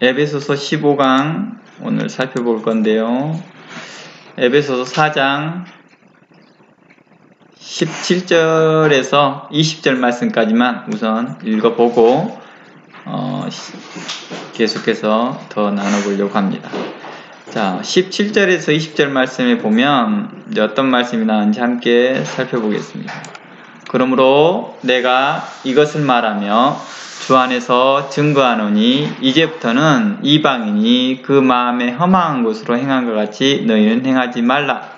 에베소서 15강 오늘 살펴볼 건데요. 에베소서 4장 17절에서 20절 말씀까지만 우선 읽어보고 계속해서 더 나눠보려고 합니다. 자, 17절에서 20절 말씀에 보면 이제 어떤 말씀이 나오는지 함께 살펴보겠습니다. 그러므로 내가 이것을 말하며 주 안에서 증거하노니 이제부터는 이방인이 그 마음에 허망한 것으로 행한 것 같이 너희는 행하지 말라.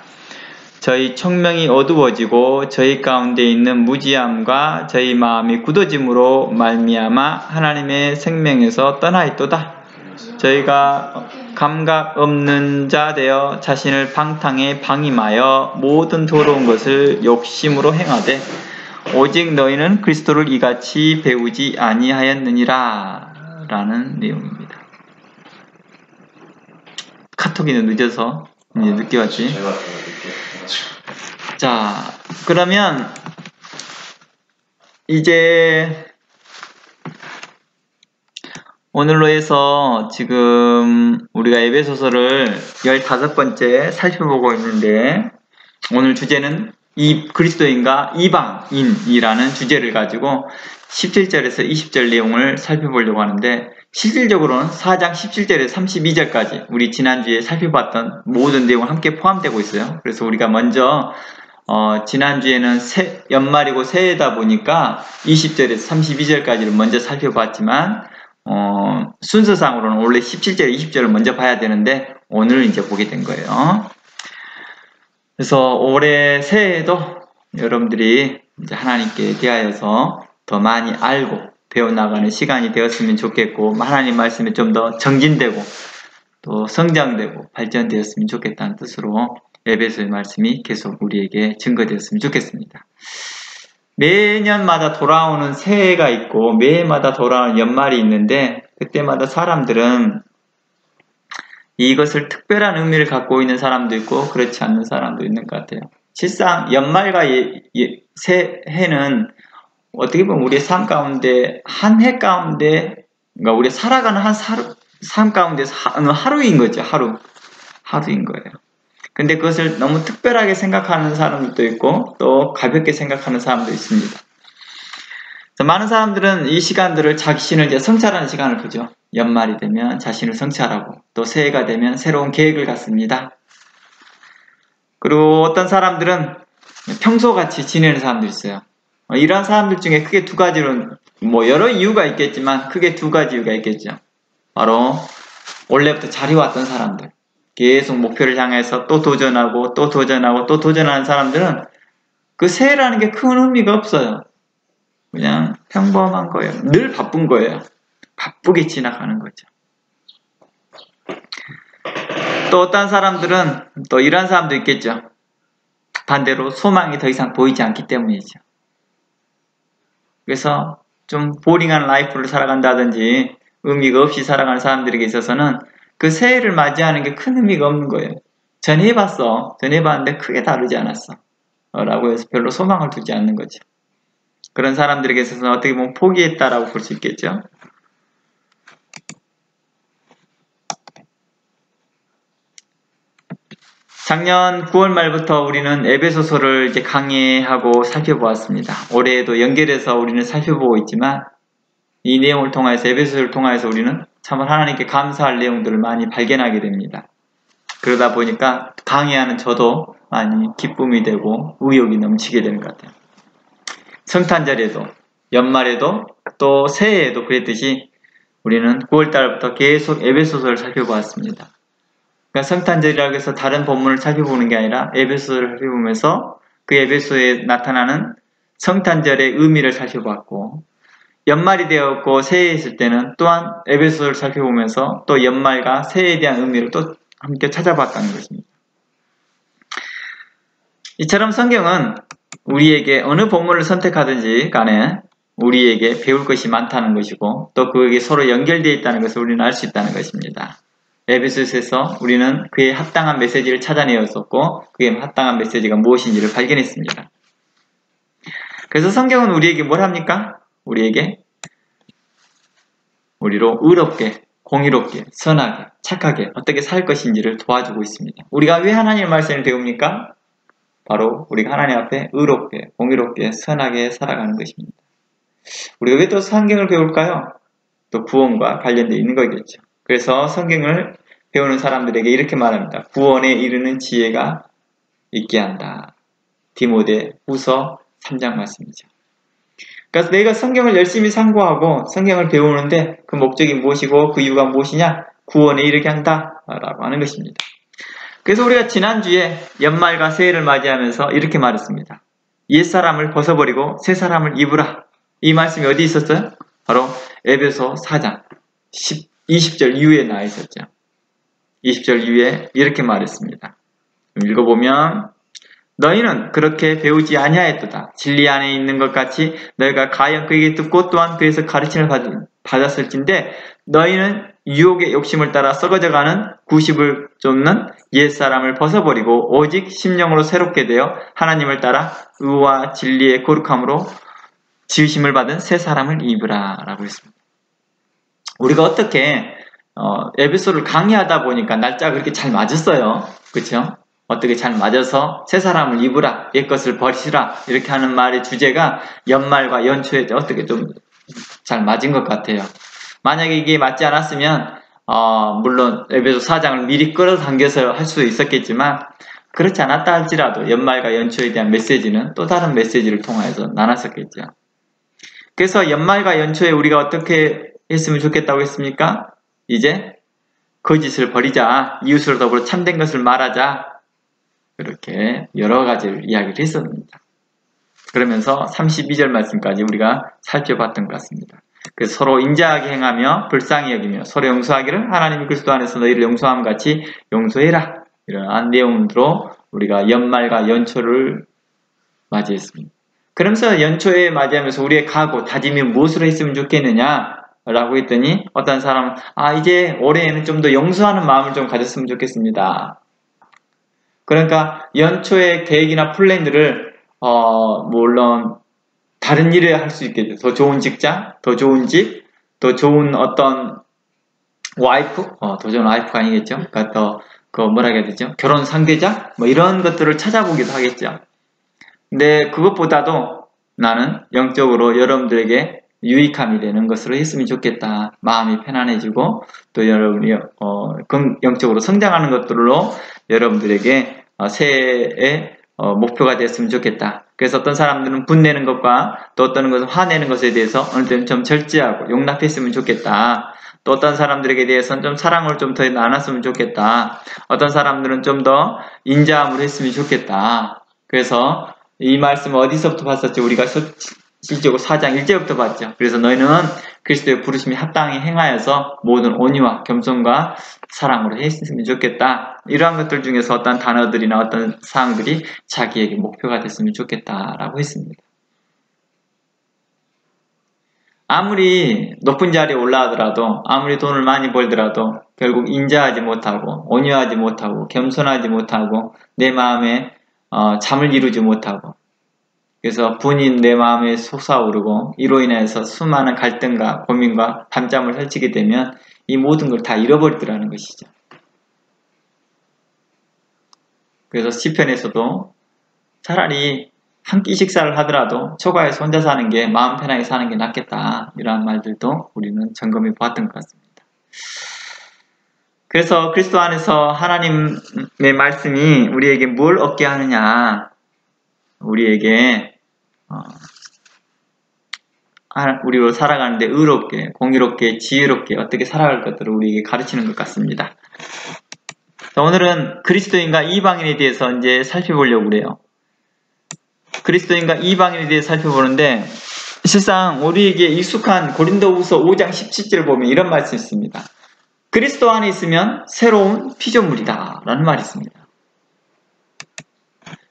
저희 청명이 어두워지고 저희 가운데 있는 무지함과 저희 마음이 굳어짐으로 말미암아 하나님의 생명에서 떠나 있도다. 저희가 감각 없는 자 되어 자신을 방탕에 방임하여 모든 더러운 것을 욕심으로 행하되 오직 너희는 그리스도를 이같이 배우지 아니하였느니라 라는 내용입니다. 카톡이 늦어서 이제 늦게 왔지. 자, 그러면 이제 오늘로 해서 지금 우리가 에베소서를 15번째 살펴보고 있는데 오늘 주제는 이 그리스도인과 이방인이라는 주제를 가지고 17절에서 20절 내용을 살펴보려고 하는데 실질적으로는 4장 17절에서 32절까지 우리 지난주에 살펴봤던 모든 내용이 함께 포함되고 있어요. 그래서 우리가 먼저 지난주에는 연말이고 새해다 보니까 20절에서 32절까지를 먼저 살펴봤지만 순서상으로는 원래 17절, 20절을 먼저 봐야 되는데 오늘 이제 보게 된 거예요. 그래서 올해 새해에도 여러분들이 이제 하나님께 대하여서 더 많이 알고 배워나가는 시간이 되었으면 좋겠고 하나님 말씀에 좀 더 정진되고 또 성장되고 발전되었으면 좋겠다는 뜻으로 에베소의 말씀이 계속 우리에게 증거되었으면 좋겠습니다. 매년마다 돌아오는 새해가 있고 매해마다 돌아오는 연말이 있는데 그때마다 사람들은 이것을 특별한 의미를 갖고 있는 사람도 있고 그렇지 않는 사람도 있는 것 같아요. 실상 연말과 새해는 어떻게 보면 우리의 삶 가운데 한 해 가운데 그러니까 우리 살아가는 삶 가운데서 하루인 거죠. 하루인 거예요. 근데 그것을 너무 특별하게 생각하는 사람들도 있고 또 가볍게 생각하는 사람도 있습니다. 많은 사람들은 이 시간들을 자신을 이제 성찰하는 시간을 보죠. 연말이 되면 자신을 성찰하고 또 새해가 되면 새로운 계획을 갖습니다. 그리고 어떤 사람들은 평소같이 지내는 사람도 있어요. 이러한 사람들 중에 크게 두 가지로 여러 이유가 있겠지만 크게 두 가지 이유가 있겠죠. 바로 원래부터 잘 해왔던 사람들 계속 목표를 향해서 또 도전하고 또 도전하고 또 도전하는 사람들은 그 새해라는 게 큰 의미가 없어요. 그냥 평범한 거예요. 늘 바쁜 거예요. 바쁘게 지나가는 거죠. 또 어떤 사람들은 또 이런 사람도 있겠죠. 반대로 소망이 더 이상 보이지 않기 때문이죠. 그래서 좀 보링한 라이프를 살아간다든지 의미가 없이 살아가는 사람들에게 있어서는 그 새해를 맞이하는 게 큰 의미가 없는 거예요. 전해봤는데 크게 다르지 않았어. 라고 해서 별로 소망을 두지 않는 거죠. 그런 사람들에게 있어서는 어떻게 보면 포기했다라고 볼 수 있겠죠. 작년 9월 말부터 우리는 에베소서를 이제 강의하고 살펴보았습니다. 올해에도 연결해서 우리는 살펴보고 있지만 이 내용을 통해서 에베소서를 통해서 우리는 참 하나님께 감사할 내용들을 많이 발견하게 됩니다. 그러다 보니까 강의하는 저도 많이 기쁨이 되고 의욕이 넘치게 되는 것 같아요. 성탄절에도 연말에도 또 새해에도 그랬듯이 우리는 9월달부터 계속 에베소서를 살펴보았습니다. 그러니까 성탄절이라고 해서 다른 본문을 살펴보는 게 아니라 에베소서를 살펴보면서 그 에베소에 나타나는 성탄절의 의미를 살펴봤고 연말이 되었고 새해 있을 때는 또한 에베소서를 살펴보면서 또 연말과 새해에 대한 의미를 또 함께 찾아봤다는 것입니다. 이처럼 성경은 우리에게 어느 본문을 선택하든지 간에 우리에게 배울 것이 많다는 것이고 또 그에게 서로 연결되어 있다는 것을 우리는 알 수 있다는 것입니다. 에베소서에서 우리는 그에 합당한 메시지를 찾아내었었고 그에 합당한 메시지가 무엇인지를 발견했습니다. 그래서 성경은 우리에게 뭘 합니까? 우리로 의롭게 공의롭게, 선하게, 착하게 어떻게 살 것인지를 도와주고 있습니다. 우리가 왜 하나님의 말씀을 배웁니까? 바로 우리가 하나님 앞에 의롭게, 공의롭게, 선하게 살아가는 것입니다. 우리가 왜 또 성경을 배울까요? 또 구원과 관련되어 있는 거겠죠. 그래서 성경을 배우는 사람들에게 이렇게 말합니다. 구원에 이르는 지혜가 있게 한다. 디모데 후서 3장 말씀이죠. 그래서 내가 성경을 열심히 상고하고 성경을 배우는데 그 목적이 무엇이고 그 이유가 무엇이냐? 구원에 이르게 한다 라고 하는 것입니다. 그래서 우리가 지난주에 연말과 새해를 맞이하면서 이렇게 말했습니다. 옛사람을 벗어버리고 새사람을 입으라. 이 말씀이 어디 있었어요? 바로 에베소 4장 20절 이후에 나와 있었죠. 20절 이후에 이렇게 말했습니다. 읽어보면 너희는 그렇게 배우지 아니하였도다. 진리 안에 있는 것 같이 너희가 가연 그에게 듣고 또한 그에서 가르침을 받았을진데 너희는 유혹의 욕심을 따라 썩어져가는 구십을 쫓는 옛사람을 벗어버리고 오직 심령으로 새롭게 되어 하나님을 따라 의와 진리의 거룩함으로 지으심을 받은 새 사람을 입으라 라고 했습니다. 우리가 어떻게 에베소를 강의하다 보니까 날짜가 그렇게 잘 맞았어요. 그렇죠? 어떻게 잘 맞아서 새 사람을 입으라, 옛것을 버리시라 이렇게 하는 말의 주제가 연말과 연초에 어떻게 좀 잘 맞은 것 같아요. 만약에 이게 맞지 않았으면 물론 에베소 4장을 미리 끌어당겨서 할 수도 있었겠지만 그렇지 않았다 할지라도 연말과 연초에 대한 메시지는 또 다른 메시지를 통하여서 나눴었겠죠. 그래서 연말과 연초에 우리가 어떻게 했으면 좋겠다고 했습니까? 이제 거짓을 버리자, 이웃으로 더불어 참된 것을 말하자, 그렇게 여러 가지를 이야기를 했었습니다. 그러면서 32절 말씀까지 우리가 살펴봤던 것 같습니다. 그래서 서로 인자하게 행하며 불쌍히 여기며 서로 용서하기를 하나님이 그리스도 안에서 너희를 용서함 같이 용서해라. 이러한 내용으로 우리가 연말과 연초를 맞이했습니다. 그러면서 연초에 맞이하면서 우리의 각오, 다짐이 무엇으로 했으면 좋겠느냐 라고 했더니 어떤 사람은 이제 올해에는 좀 더 용서하는 마음을 좀 가졌으면 좋겠습니다. 그러니까 연초의 계획이나 플랜들을 물론 다른 일을 할 수 있겠죠. 더 좋은 직장, 더 좋은 집, 더 좋은 어떤 와이프, 더 좋은 와이프가 아니겠죠. 그러니까 뭐라 해야 되죠? 결혼 상대자? 뭐 이런 것들을 찾아보기도 하겠죠. 근데 그것보다도 나는 영적으로 여러분들에게 유익함이 되는 것으로 했으면 좋겠다. 마음이 편안해지고 또 여러분이 영적으로 성장하는 것들로 여러분들에게 새해의 목표가 됐으면 좋겠다. 그래서 어떤 사람들은 분내는 것과 또 어떤 것은 화내는 것에 대해서 어느 때는 좀 절제하고 용납했으면 좋겠다. 또 어떤 사람들에게 대해서는 좀 사랑을 좀 더 나눴으면 좋겠다. 어떤 사람들은 좀 더 인자함을 했으면 좋겠다. 그래서 이 말씀을 어디서부터 봤었죠? 우리가 실제로 4장 1절부터 봤죠. 그래서 너희는 그리스도의 부르심이 합당히 행하여서 모든 온유와 겸손과 사랑으로 했으면 좋겠다. 이러한 것들 중에서 어떤 단어들이나 어떤 사항들이 자기에게 목표가 됐으면 좋겠다라고 했습니다. 아무리 높은 자리에 올라가더라도 아무리 돈을 많이 벌더라도 결국 인자하지 못하고 온유하지 못하고 겸손하지 못하고 내 마음에 잠을 이루지 못하고 그래서 분이 내 마음에 솟아오르고 이로 인해서 수많은 갈등과 고민과 밤잠을 설치게 되면 이 모든 걸 다 잃어버리더라는 것이죠. 그래서 시편에서도 차라리 한 끼 식사를 하더라도 초가에서 혼자 사는 게 마음 편하게 사는 게 낫겠다. 이러한 말들도 우리는 점검해 보았던 것 같습니다. 그래서 그리스도 안에서 하나님의 말씀이 우리에게 뭘 얻게 하느냐, 우리에게 우리로 살아가는데 의롭게, 공의롭게, 지혜롭게 어떻게 살아갈 것들을 우리에게 가르치는 것 같습니다. 자, 오늘은 그리스도인과 이방인에 대해서 이제 살펴보려고 그래요. 그리스도인과 이방인에 대해서 살펴보는데 실상 우리에게 익숙한 고린도후서 5장 17절을 보면 이런 말씀이 있습니다. 그리스도 안에 있으면 새로운 피조물이다 라는 말이 있습니다.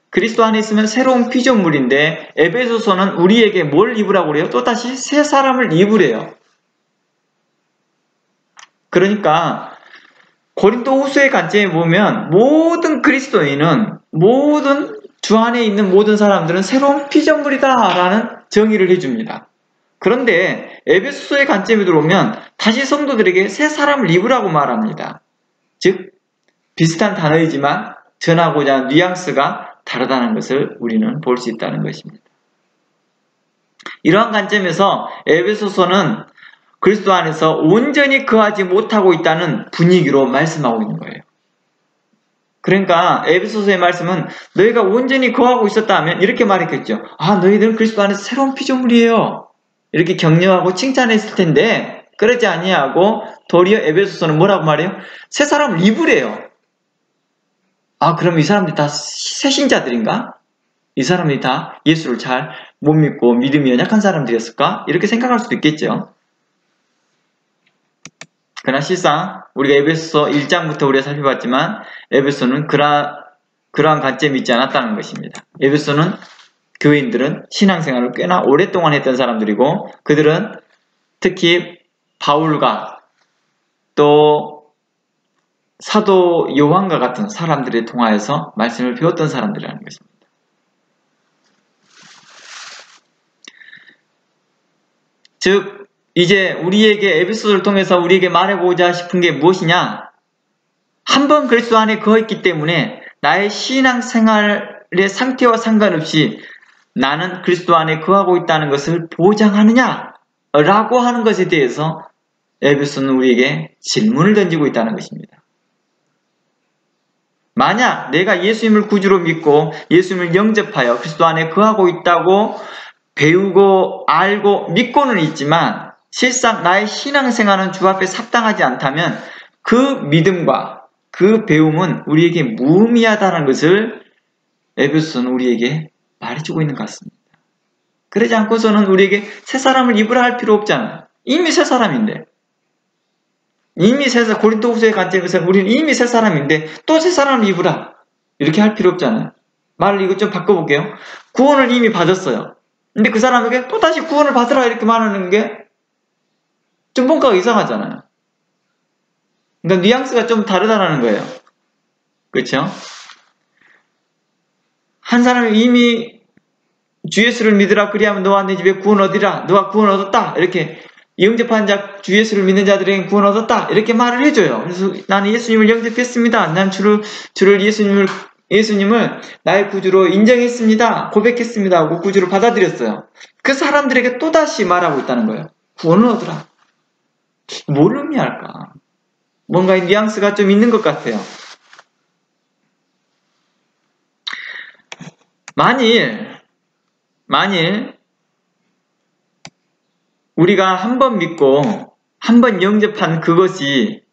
그리스도 안에 있으면 새로운 피조물인데 에베소서는 우리에게 뭘 입으라고 그래요? 또다시 새 사람을 입으래요. 그러니까 고린도후서의 관점에 보면 모든 그리스도인은 모든 주 안에 있는 모든 사람들은 새로운 피조물이다 라는 정의를 해줍니다. 그런데 에베소서의 관점에 들어오면 다시 성도들에게 새 사람을 입으라고 말합니다. 즉 비슷한 단어이지만 전하고자 하는 뉘앙스가 다르다는 것을 우리는 볼 수 있다는 것입니다. 이러한 관점에서 에베소서는 그리스도 안에서 온전히 거하지 못하고 있다는 분위기로 말씀하고 있는 거예요. 그러니까 에베소서의 말씀은 너희가 온전히 거하고 있었다면 이렇게 말했겠죠. 아, 너희들은 그리스도 안에서 새로운 피조물이에요. 이렇게 격려하고 칭찬했을 텐데 그러지 아니하고 도리어 에베소서는 뭐라고 말해요? 새 사람을 입으래요. 아, 그럼 이 사람들이 다 새신자들인가? 이 사람들이 다 예수를 잘 못 믿고 믿음이 연약한 사람들이었을까? 이렇게 생각할 수도 있겠죠. 그러나 실상 우리가 에베소서 1장부터 우리가 살펴봤지만 에베소는 그러한 관점이 있지 않았다는 것입니다. 에베소는 교인들은 신앙생활을 꽤나 오랫동안 했던 사람들이고 그들은 특히 바울과 또 사도 요한과 같은 사람들을 통하여서 말씀을 배웠던 사람들이라는 것입니다. 즉 이제 우리에게 에베소서를 통해서 우리에게 말하고자 싶은 게 무엇이냐? 한번 그리스도 안에 거했기 때문에 나의 신앙생활의 상태와 상관없이 나는 그리스도 안에 거하고 있다는 것을 보장하느냐? 라고 하는 것에 대해서 에베소는 우리에게 질문을 던지고 있다는 것입니다. 만약 내가 예수님을 구주로 믿고 예수님을 영접하여 그리스도 안에 거하고 있다고 배우고 알고 믿고는 있지만 실상 나의 신앙생활은 주 앞에 합당하지 않다면 그 믿음과 그 배움은 우리에게 무의미하다는 것을 에베소서는 우리에게 말해주고 있는 것 같습니다. 그러지 않고서는 우리에게 새 사람을 입으라 할 필요 없잖아요. 이미 새 사람인데. 이미 새 사람, 고린도후서의 관점에서 우리는 이미 새 사람인데 또 새 사람을 입으라. 이렇게 할 필요 없잖아요. 말을 이거 좀 바꿔볼게요. 구원을 이미 받았어요. 근데 그 사람에게 또다시 구원을 받으라 이렇게 말하는 게 좀 뭔가 이상하잖아요. 그러니까 뉘앙스가 좀 다르다는 거예요. 그렇죠? 한 사람이 이미 주 예수를 믿으라 그리하면 너와 내 집에 구원 얻으라. 너가 구원 얻었다. 이렇게 영접한 자, 주 예수를 믿는 자들에게 구원 얻었다. 이렇게 말을 해줘요. 그래서 나는 예수님을 영접했습니다. 난 예수님을 나의 구주로 인정했습니다. 고백했습니다. 하고 구주로 받아들였어요. 그 사람들에게 또다시 말하고 있다는 거예요. 구원을 얻으라. 뭘 의미할까? 뭔가 이 뉘앙스가 좀 있는 것 같아요. 만일 우리가 한 번 믿고 한 번 영접한 그것이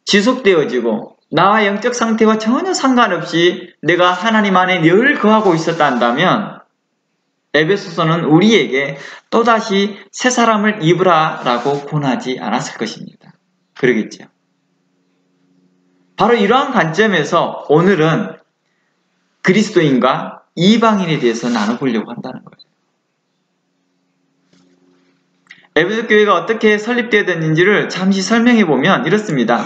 지속되어지고 나와 영적 상태와 전혀 상관없이 내가 하나님 안에 늘 거하고 있었다 한다면 에베소서는 우리에게 또다시 새 사람을 입으라 라고 권하지 않았을 것입니다. 그러겠죠. 바로 이러한 관점에서 오늘은 그리스도인과 이방인에 대해서 나눠보려고 한다는 거예요. 에베소 교회가 어떻게 설립되었는지를 잠시 설명해 보면 이렇습니다.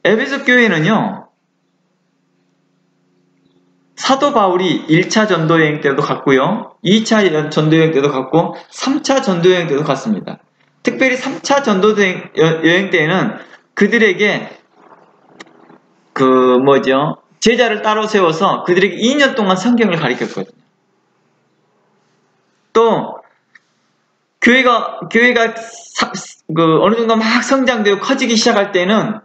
에베소 교회는요, 사도 바울이 1차 전도여행 때도 갔고요, 2차 전도여행 때도 갔고, 3차 전도여행 때도 갔습니다. 특별히 3차 전도여행 때에는 그들에게 제자를 따로 세워서 그들에게 2년 동안 성경을 가르쳤거든요. 또 교회가 어느 정도 막 성장되고 커지기 시작할 때는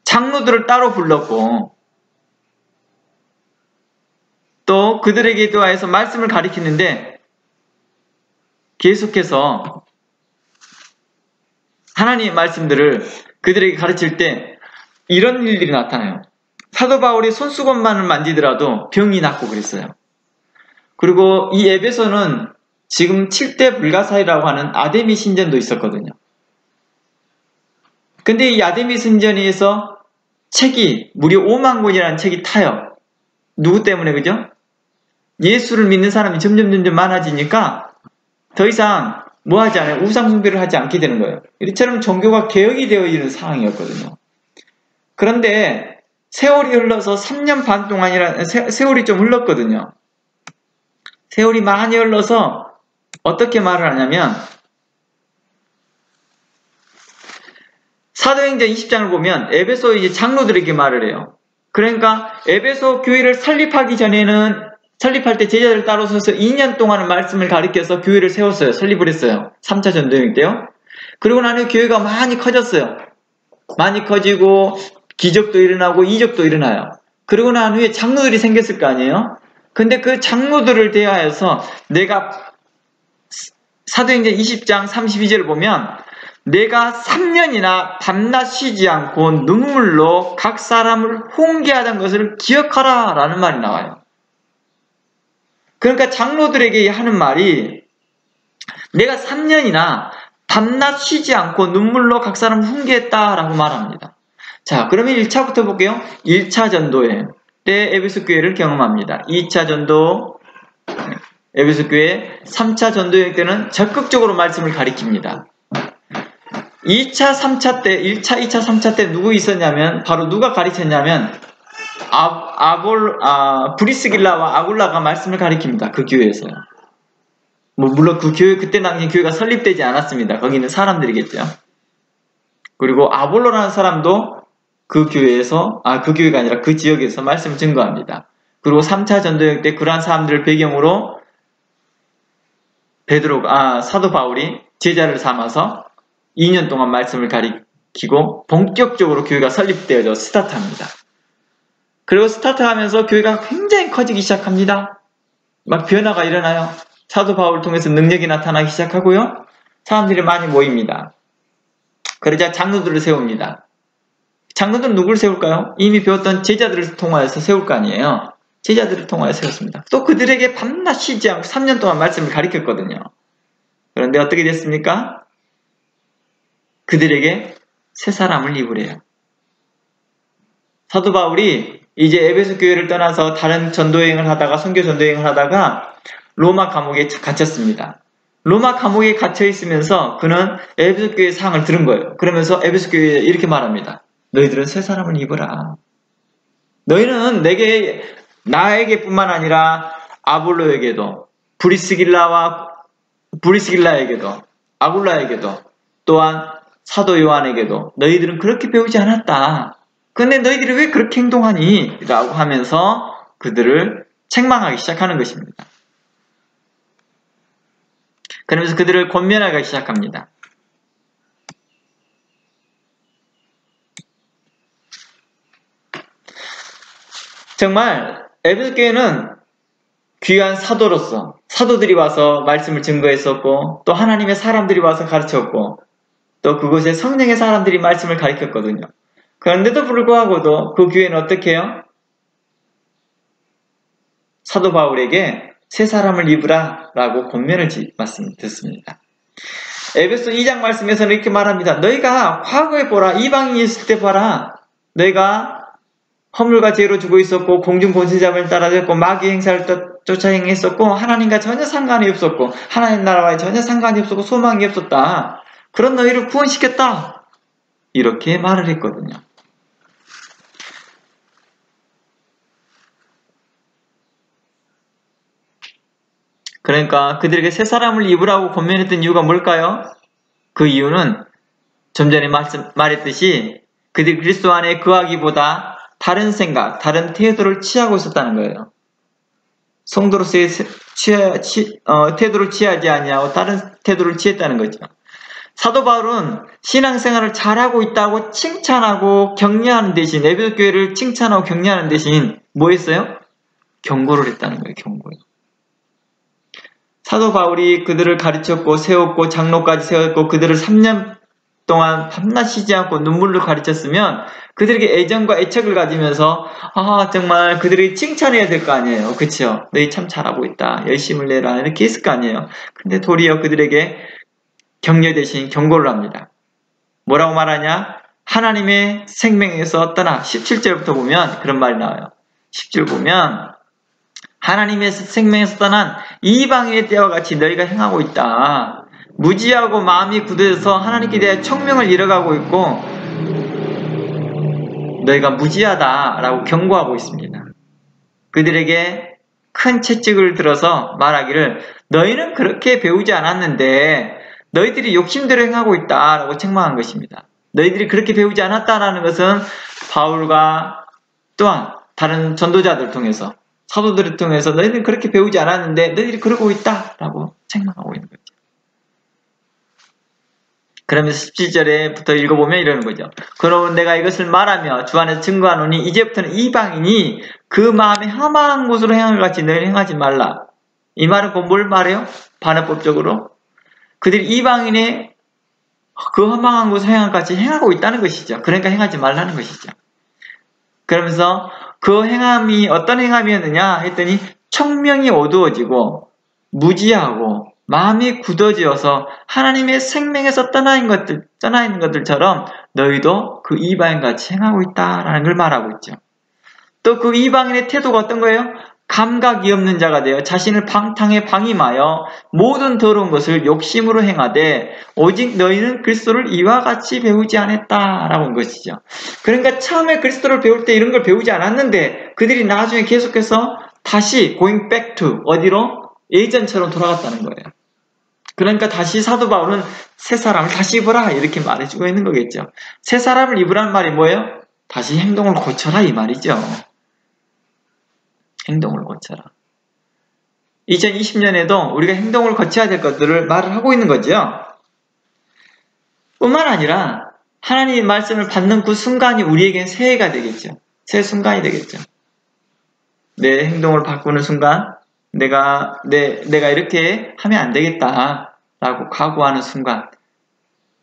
장로들을 따로 불렀고 또 그들에게 대하여서 말씀을 가르치는데 계속해서 하나님의 말씀들을 그들에게 가르칠 때 이런 일들이 나타나요. 사도 바울이 손수건만을 만지더라도 병이 낫고 그랬어요. 그리고 이 에베소는 지금 7대 불가사리라고 하는 아데미 신전도 있었거든요. 근데 이 아데미 신전에서 책이 무려 5만 권이라는 책이 타요. 누구 때문에 그죠? 예수를 믿는 사람이 점점 많아지니까 더 이상 뭐 하지 않아요? 우상 숭배를 하지 않게 되는 거예요. 이처럼 종교가 개혁이 되어 있는 상황이었거든요. 그런데 세월이 흘러서 3년 반 동안이라 세월이 좀 흘렀거든요. 세월이 많이 흘러서 어떻게 말을 하냐면 사도행전 20장을 보면 에베소 이제 장로들에게 말을 해요. 그러니까 에베소 교회를 설립하기 전에는 설립할 때 제자들 따로 서서 2년 동안의 말씀을 가르쳐서 교회를 세웠어요. 설립을 했어요. 3차 전도여행 때요. 그리고 나는 교회가 많이 커졌어요. 많이 커지고 기적도 일어나고 이적도 일어나요. 그리고 난 후에 장로들이 생겼을 거 아니에요. 근데 그 장로들을 대하여서 내가 사도행전 20장 32절을 보면 내가 3년이나 밤낮 쉬지 않고 눈물로 각 사람을 훈계하던 것을 기억하라 라는 말이 나와요. 그러니까 장로들에게 하는 말이 내가 3년이나 밤낮 쉬지 않고 눈물로 각 사람을 훈계했다라고 말합니다. 자, 그러면 1차부터 볼게요. 1차 전도회 때 에베소 교회를 경험합니다. 2차 전도 에베소 교회, 3차 전도여행 때는 적극적으로 말씀을 가리킵니다. 2차, 3차 때, 1차, 2차, 3차 때 누구 있었냐면 바로 누가 가르쳤냐면 브리스길라와 아굴라가 말씀을 가리킵니다. 그 교회에서요. 물론 그 교회, 그때 당시 교회가 설립되지 않았습니다. 거기 있는 사람들이겠죠. 그리고 아볼로라는 사람도 그 교회에서, 그 교회가 아니라 그 지역에서 말씀을 증거합니다. 그리고 3차 전도여행 때 그러한 사람들을 배경으로 사도 바울이 제자를 삼아서 2년 동안 말씀을 가리키고 본격적으로 교회가 설립되어져 스타트합니다. 그리고 스타트하면서 교회가 굉장히 커지기 시작합니다. 막 변화가 일어나요. 사도 바울을 통해서 능력이 나타나기 시작하고요. 사람들이 많이 모입니다. 그러자 장로들을 세웁니다. 장로들은 누구를 세울까요? 이미 배웠던 제자들을 통하여서 세울 거 아니에요. 제자들을 통하여 세웠습니다. 또 그들에게 밤낮 쉬지 않고 3년 동안 말씀을 가르쳤거든요. 그런데 어떻게 됐습니까? 그들에게 새 사람을 입으래요. 사도 바울이 이제 에베소 교회를 떠나서 다른 전도여행을 하다가 선교 전도여행을 하다가 로마 감옥에 갇혔습니다. 로마 감옥에 갇혀 있으면서 그는 에베소 교회의 사항을 들은 거예요. 그러면서 에베소 교회에 이렇게 말합니다. 너희들은 새 사람을 입어라. 너희는 나에게 뿐만 아니라 아볼로에게도 브리스길라에게도 아굴라에게도 또한 사도 요한에게도 너희들은 그렇게 배우지 않았다. 근데 너희들이 왜 그렇게 행동하니? 라고 하면서 그들을 책망하기 시작하는 것입니다. 그러면서 그들을 권면하기 시작합니다. 정말 에베소 교회는 귀한 사도로서 사도들이 와서 말씀을 증거했었고 또 하나님의 사람들이 와서 가르쳤고 또 그곳에 성령의 사람들이 말씀을 가르쳤거든요. 그런데도 불구하고도 그 교회는 어떻게 해요? 사도 바울에게 새 사람을 입으라 라고 권면을 듣습니다. 에베소 2장 말씀에서는 이렇게 말합니다. 너희가 과거에 보라. 이방인이 있을 때 봐라. 너희가 허물과 죄로 죽어 있었고 공중 권세자를 따라졌고 마귀 행사를 쫓아 행했었고 하나님과 전혀 상관이 없었고 하나님 나라와 전혀 상관이 없었고 소망이 없었다. 그런 너희를 구원시켰다. 이렇게 말을 했거든요. 그러니까 그들에게 새 사람을 입으라고 권면했던 이유가 뭘까요? 그 이유는 좀 전에 말했듯이 그들이 그리스도 안에 거하기보다 다른 생각, 다른 태도를 취하고 있었다는 거예요. 성도로서의 태도를 취하지 아니하고 다른 태도를 취했다는 거죠. 사도 바울은 신앙생활을 잘하고 있다고 칭찬하고 격려하는 대신 에베소 교회를 칭찬하고 격려하는 대신 뭐 했어요? 경고를 했다는 거예요. 경고요. 사도 바울이 그들을 가르쳤고 세웠고 장로까지 세웠고 그들을 3년 동안 밤낮 쉬지 않고 눈물로 가르쳤으면 그들에게 애정과 애착을 가지면서 정말 그들이 칭찬해야 될 거 아니에요. 그쵸? 너희 참 잘하고 있다. 열심을 내라. 이렇게 했을 거 아니에요. 근데 도리어 그들에게 격려 대신 경고를 합니다. 뭐라고 말하냐? 하나님의 생명에서 떠나 17절부터 보면 그런 말이 나와요. 10절 보면 하나님의 생명에서 떠난 이방인의 때와 같이 너희가 행하고 있다. 무지하고 마음이 굳어져서 하나님께 대해 청명을 잃어가고 있고 너희가 무지하다라고 경고하고 있습니다. 그들에게 큰 채찍을 들어서 말하기를 너희는 그렇게 배우지 않았는데 너희들이 욕심대로 행하고 있다라고 책망한 것입니다. 너희들이 그렇게 배우지 않았다라는 것은 바울과 또한 다른 전도자들 통해서 사도들을 통해서 너희들은 그렇게 배우지 않았는데 너희들이 그러고 있다라고 책망하고 있는 거죠. 그러면서 17절에부터 읽어보면 이러는 거죠. 그러면 내가 이것을 말하며 주 안에서 증거하노니 이제부터는 이방인이 그 마음에 험한 곳으로 행한 것 같이 너희는 행하지 말라. 이 말은 곧 뭘 말해요? 반어법적으로 그들이 이방인의 그 험한 곳을 행한 것 같이 행하고 있다는 것이죠. 그러니까 행하지 말라는 것이죠. 그러면서 그 행함이 어떤 행함이었느냐 했더니 청명이 어두워지고 무지하고 마음이 굳어지어서 하나님의 생명에서 떠나 있는 것들처럼 너희도 그 이방인같이 행하고 있다라는 걸 말하고 있죠. 또 그 이방인의 태도가 어떤 거예요? 감각이 없는 자가 되어 자신을 방탕에 방임하여 모든 더러운 것을 욕심으로 행하되 오직 너희는 그리스도를 이와 같이 배우지 않았다라고 한 것이죠. 그러니까 처음에 그리스도를 배울 때 이런 걸 배우지 않았는데 그들이 나중에 계속해서 다시 going back to 어디로? 예전처럼 돌아갔다는 거예요. 그러니까 다시 사도 바울은 새 사람을 다시 입어라 이렇게 말해주고 있는 거겠죠. 새 사람을 입으라는 말이 뭐예요? 다시 행동을 고쳐라 이 말이죠. 행동을 고쳐라. 2020년에도 우리가 행동을 고쳐야 될 것들을 말을 하고 있는 거죠. 뿐만 아니라 하나님의 말씀을 받는 그 순간이 우리에겐 새해가 되겠죠. 새 순간이 되겠죠. 내 행동을 바꾸는 순간 내가 이렇게 하면 안 되겠다 라고 각오하는 순간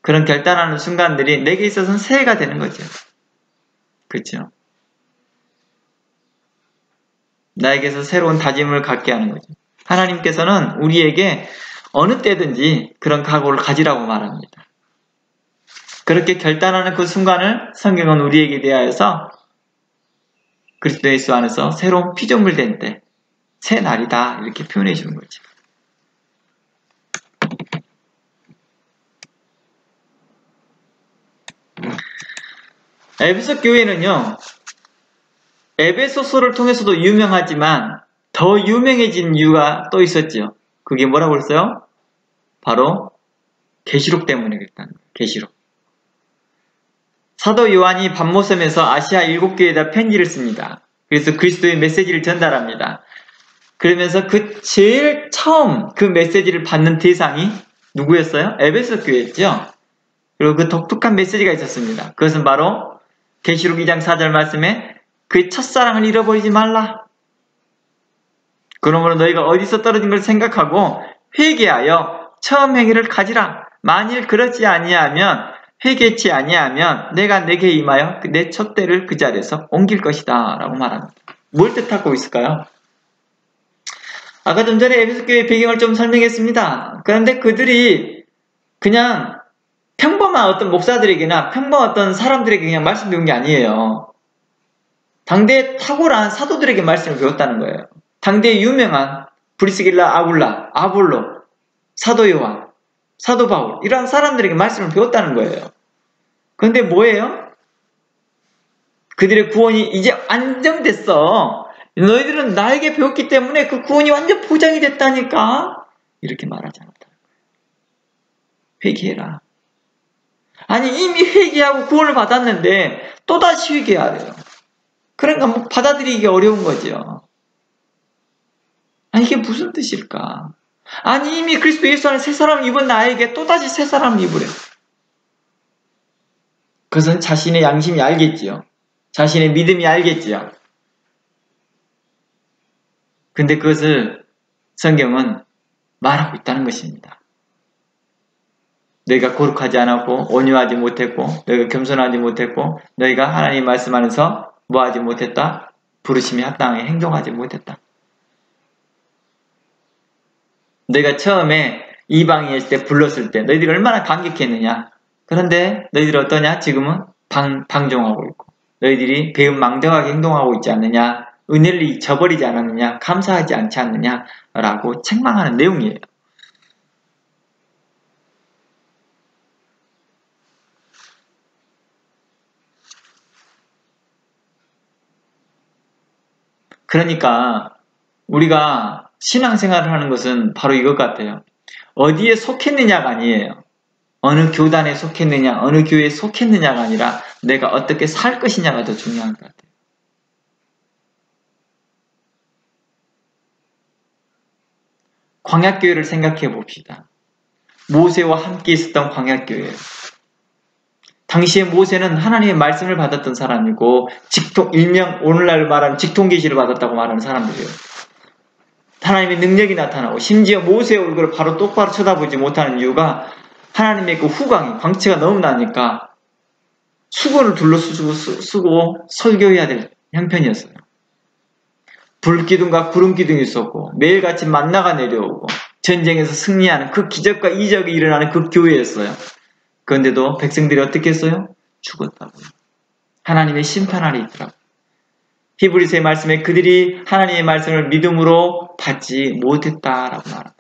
그런 결단하는 순간들이 내게 있어서는 새해가 되는 거죠. 그렇죠? 나에게서 새로운 다짐을 갖게 하는 거죠. 하나님께서는 우리에게 어느 때든지 그런 각오를 가지라고 말합니다. 그렇게 결단하는 그 순간을 성경은 우리에게 대하여서 그리스도 예수 안에서 새로운 피조물 된 때, 새 날이다 이렇게 표현해 주는 거죠. 에베소 교회는요. 에베소서를 통해서도 유명하지만 더 유명해진 이유가 또 있었죠. 그게 뭐라고 했어요? 바로 계시록 때문에 그랬다는 거예요. 계시록. 사도 요한이 밤모섬에서 아시아 7교회에다 편지를 씁니다. 그래서 그리스도의 메시지를 전달합니다. 그러면서 그 제일 처음 그 메시지를 받는 대상이 누구였어요? 에베소 교회였죠. 그리고 그 독특한 메시지가 있었습니다. 그것은 바로 계시록 2장 4절 말씀에 그 첫사랑을 잃어버리지 말라. 그러므로 너희가 어디서 떨어진 걸 생각하고 회개하여 처음 행위를 가지라. 만일 그렇지 아니하면 회개치 아니하면 내가 내게 임하여 내 촛대를 그 자리에서 옮길 것이다 라고 말합니다. 뭘 뜻하고 있을까요? 아까 좀 전에 에베소 교회의 배경을 좀 설명했습니다. 그런데 그들이 그냥 평범한 어떤 목사들에게나 평범한 어떤 사람들에게 그냥 말씀 배운 게 아니에요. 당대에 탁월한 사도들에게 말씀을 배웠다는 거예요. 당대에 유명한 브리스길라, 아굴라, 아볼로, 사도 요한, 사도 바울 이러한 사람들에게 말씀을 배웠다는 거예요. 그런데 뭐예요? 그들의 구원이 이제 안정됐어. 너희들은 나에게 배웠기 때문에 그 구원이 완전 보장이 됐다니까. 이렇게 말하지 않았다. 회개해라. 아니 이미 회개하고 구원을 받았는데 또다시 회개하래요. 그러니까 뭐 받아들이기 어려운 거죠. 아니 이게 무슨 뜻일까? 아니 이미 그리스도 예수 안에 새 사람 입은 나에게 또다시 새 사람을 입으래. 그것은 자신의 양심이 알겠지요. 자신의 믿음이 알겠지요. 근데 그것을 성경은 말하고 있다는 것입니다. 너희가 거룩하지 않았고 온유하지 못했고 너희가 겸손하지 못했고 너희가 하나님 말씀 안에서 뭐하지 못했다? 부르심이 합당하게 행동하지 못했다. 너희가 처음에 이방인일 때 불렀을 때 너희들이 얼마나 감격했느냐. 그런데 너희들이 어떠냐? 지금은 방종하고 있고 너희들이 배은망덕하게 행동하고 있지 않느냐. 은혜를 잊어버리지 않았느냐. 감사하지 않지 않느냐 라고 책망하는 내용이에요. 그러니까 우리가 신앙생활을 하는 것은 바로 이것 같아요. 어디에 속했느냐가 아니에요. 어느 교단에 속했느냐, 어느 교회에 속했느냐가 아니라 내가 어떻게 살 것이냐가 더 중요한 것 같아요. 광야교회를 생각해 봅시다. 모세와 함께 있었던 광야교회예요. 당시에 모세는 하나님의 말씀을 받았던 사람이고 일명 오늘날 말하는 직통계시를 받았다고 말하는 사람들이에요. 하나님의 능력이 나타나고 심지어 모세의 얼굴을 바로 똑바로 쳐다보지 못하는 이유가 하나님의 그 후광이 광채가 너무 나니까 수건을 쓰고 설교해야 될 형편이었어요. 불기둥과 구름기둥이 있었고 매일같이 만나가 내려오고 전쟁에서 승리하는 그 기적과 이적이 일어나는 그 교회였어요. 그런데도 백성들이 어떻게 했어요? 죽었다고요. 하나님의 심판 아래 있더라고요. 히브리서의 말씀에 그들이 하나님의 말씀을 믿음으로 받지 못했다라고 말합니다.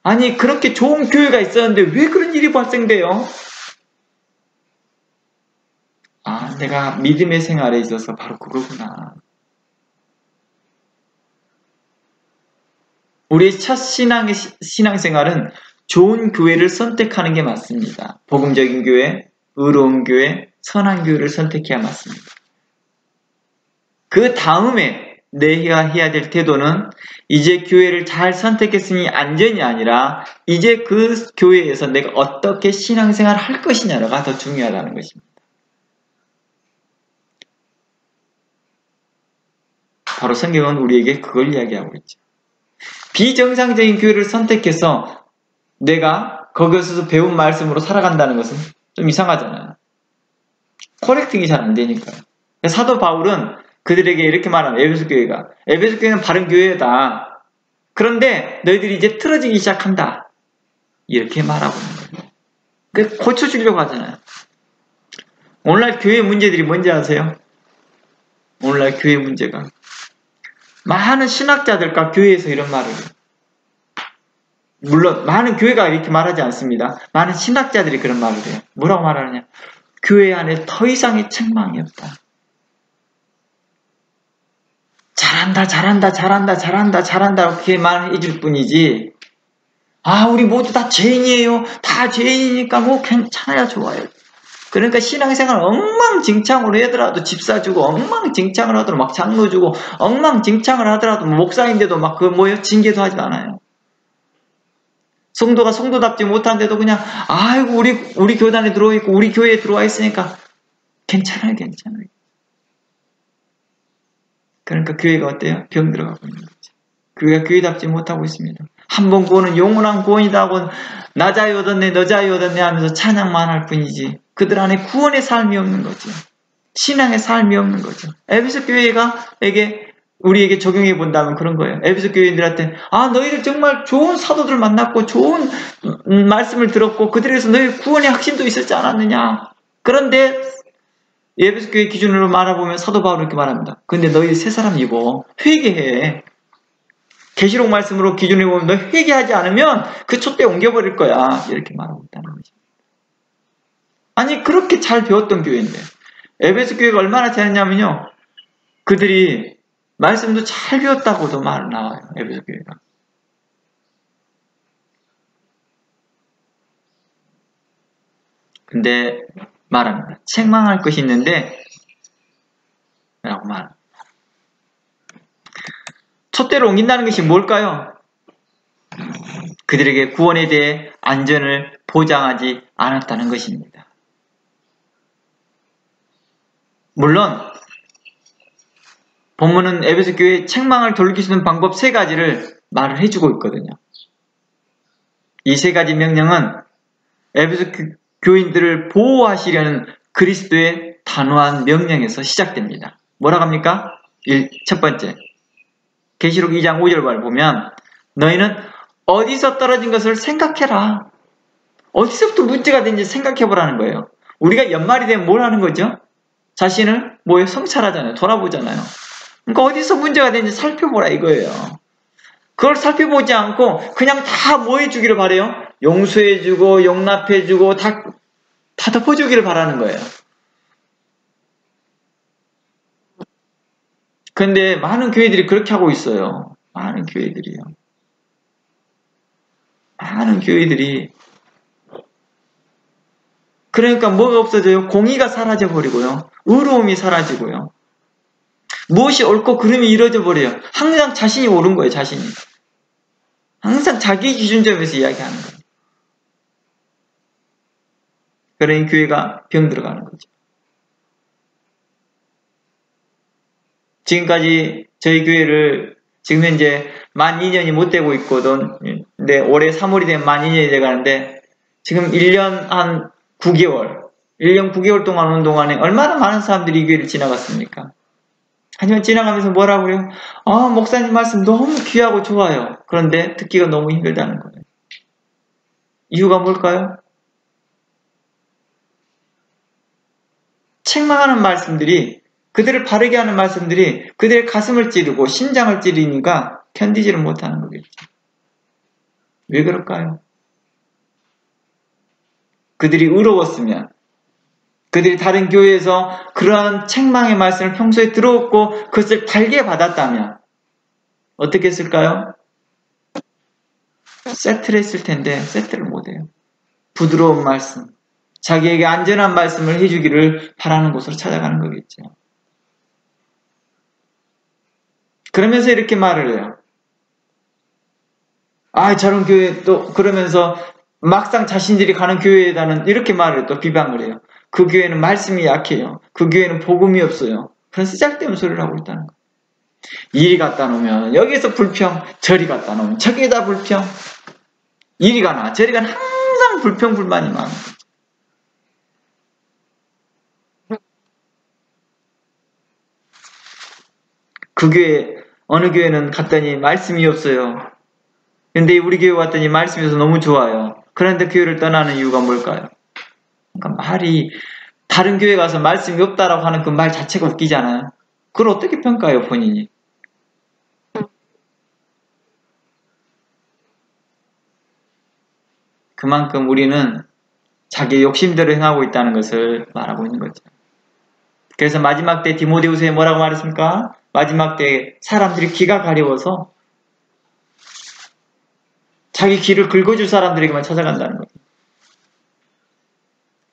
아니 그렇게 좋은 교회가 있었는데 왜 그런 일이 발생돼요? 아, 내가 믿음의 생활에 있어서 바로 그거구나. 우리의 첫 신앙생활은 좋은 교회를 선택하는 게 맞습니다. 복음적인 교회, 의로운 교회, 선한 교회를 선택해야 맞습니다. 그 다음에 내가 해야 될 태도는 이제 교회를 잘 선택했으니 안전이 아니라 이제 그 교회에서 내가 어떻게 신앙생활을 할 것이냐가 더 중요하다는 것입니다. 바로 성경은 우리에게 그걸 이야기하고 있죠. 비정상적인 교회를 선택해서 내가 거기서 배운 말씀으로 살아간다는 것은 좀 이상하잖아요. 코렉팅이 잘 안 되니까요. 사도 바울은 그들에게 이렇게 말합니다. 에베소 교회는 바른 교회다. 그런데 너희들이 이제 틀어지기 시작한다. 이렇게 말하고 있는 거예요. 고쳐주려고 하잖아요. 오늘날 교회 문제들이 뭔지 아세요? 오늘날 교회 문제가 많은 신학자들과 교회에서 이런 말을 해요. 물론 많은 교회가 이렇게 말하지 않습니다. 많은 신학자들이 그런 말을 해요. 뭐라고 말하느냐? 교회 안에 더 이상의 책망이 없다. 잘한다 그렇게 말해 줄 뿐이지 아 우리 모두 다 죄인이에요. 다 죄인이니까 뭐 괜찮아야 좋아요. 그러니까 신앙생활 엉망진창으로 하더라도 집 사주고 엉망진창을 하더라도 막 장로 주고 엉망진창을 하더라도 목사인데도 막 징계도 하지 않아요. 성도가 성도답지 못한데도 그냥 아이고 우리 교단에 들어와 있고 우리 교회에 들어와 있으니까 괜찮아요. 그러니까 교회가 어때요? 병 들어가고 있는 거죠. 교회가 교회답지 못하고 있습니다. 한 번 구원은 영원한 구원이다 하고 나 자유 얻었네 너 자유 얻었네 하면서 찬양만 할 뿐이지 그들 안에 구원의 삶이 없는 거죠. 신앙의 삶이 없는 거죠. 에베소 교회가 우리에게 적용해 본다면 그런 거예요. 에베소 교회인들한테 너희들 정말 좋은 사도들 만났고 좋은 말씀을 들었고 그들에서 너희 구원의 확신도 있었지 않았느냐. 그런데 에베소 교회 기준으로 말해보면 사도 바울은 이렇게 말합니다. 근데 너희 새 사람이고 회개해. 계시록 말씀으로 기준으로 보면 너 회개하지 않으면 그 촛대 옮겨버릴 거야. 이렇게 말하고 있다는 거죠. 아니 그렇게 잘 배웠던 교회인데 에베소 교회가 얼마나 잘했냐면요. 그들이 말씀도 잘 배웠다고도 말 나와요. 에베소 교회가. 근데 말합니다. 책망할 것이 있는데 라고 말합니다. 촛대를 옮긴다는 것이 뭘까요? 그들에게 구원에 대해 안전을 보장하지 않았다는 것입니다. 물론 본문은 에베소 교회의 책망을 돌릴 수 있는 방법 3가지를 말을 해주고 있거든요. 이 3가지 명령은 에베소 교인들을 보호하시려는 그리스도의 단호한 명령에서 시작됩니다. 뭐라고 합니까? 첫 번째, 계시록 2장 5절을 보면 너희는 어디서 떨어진 것을 생각해라. 어디서부터 문제가 된지 생각해보라는 거예요. 우리가 연말이 되면 뭘 하는 거죠? 자신을 성찰하잖아요. 돌아보잖아요. 그러니까 어디서 문제가 되는지 살펴보라 이거예요. 그걸 살펴보지 않고 그냥 다 뭐 해주기를 바래요? 용서해주고 용납해주고 다 덮어주기를 바라는 거예요. 그런데 많은 교회들이 그렇게 하고 있어요. 많은 교회들이 그러니까 뭐가 없어져요? 공의가 사라져 버리고요. 의로움이 사라지고요. 무엇이 옳고 그름이 이루어져 버려요. 항상 자신이 옳은 거예요. 자신이. 항상 자기 기준점에서 이야기하는 거예요. 그러니 교회가 병들어가는 거죠. 지금까지 저희 교회를 지금 현재 만 2년이 못 되고 있거든. 근데 올해 3월이 되면 만 2년이 돼가는데 지금 1년 한 9개월 1년 9개월 동안 오는 동안에 얼마나 많은 사람들이 이 교회를 지나갔습니까? 하지만 지나가면서 뭐라고 그래요? 아, 목사님 말씀 너무 귀하고 좋아요. 그런데 듣기가 너무 힘들다는 거예요. 이유가 뭘까요? 책망하는 말씀들이, 그들을 바르게 하는 말씀들이 그들의 가슴을 찌르고 심장을 찌르니까 견디지를 못하는 거겠죠. 왜 그럴까요? 그들이 의로웠으면, 그들이 다른 교회에서 그러한 책망의 말씀을 평소에 들어왔고 그것을 달게 받았다면 어떻게 했을까요? 세트를 했을 텐데 세트를 못해요. 부드러운 말씀, 자기에게 안전한 말씀을 해주기를 바라는 곳으로 찾아가는 거겠죠. 그러면서 이렇게 말을 해요. 아, 저런 교회 또 그러면서 막상 자신들이 가는 교회에다는 이렇게 말을 또 비방을 해요. 그 교회는 말씀이 약해요. 그 교회는 복음이 없어요. 그런 쓰잘데없는 소리를 하고 있다는 거예요. 이리 갖다 놓으면 여기서 불평, 저리 갖다 놓으면 저기에다 불평. 이리 가나 저리 가나 항상 불평 불만이 많은 거예요. 그 교회 어느 교회는 갔더니 말씀이 없어요. 근데 우리 교회 왔더니 말씀이 없어서 너무 좋아요. 그런데 교회를 떠나는 이유가 뭘까요? 그러니까 말이 다른 교회 가서 말씀이 없다라고 하는 그 말 자체가 웃기잖아요. 그걸 어떻게 평가해요, 본인이? 그만큼 우리는 자기 욕심대로 행하고 있다는 것을 말하고 있는 거죠. 그래서 마지막 때 디모데후서에 뭐라고 말했습니까? 마지막 때 사람들이 귀가 가려워서 자기 귀를 긁어줄 사람들에게만 찾아간다는 거죠.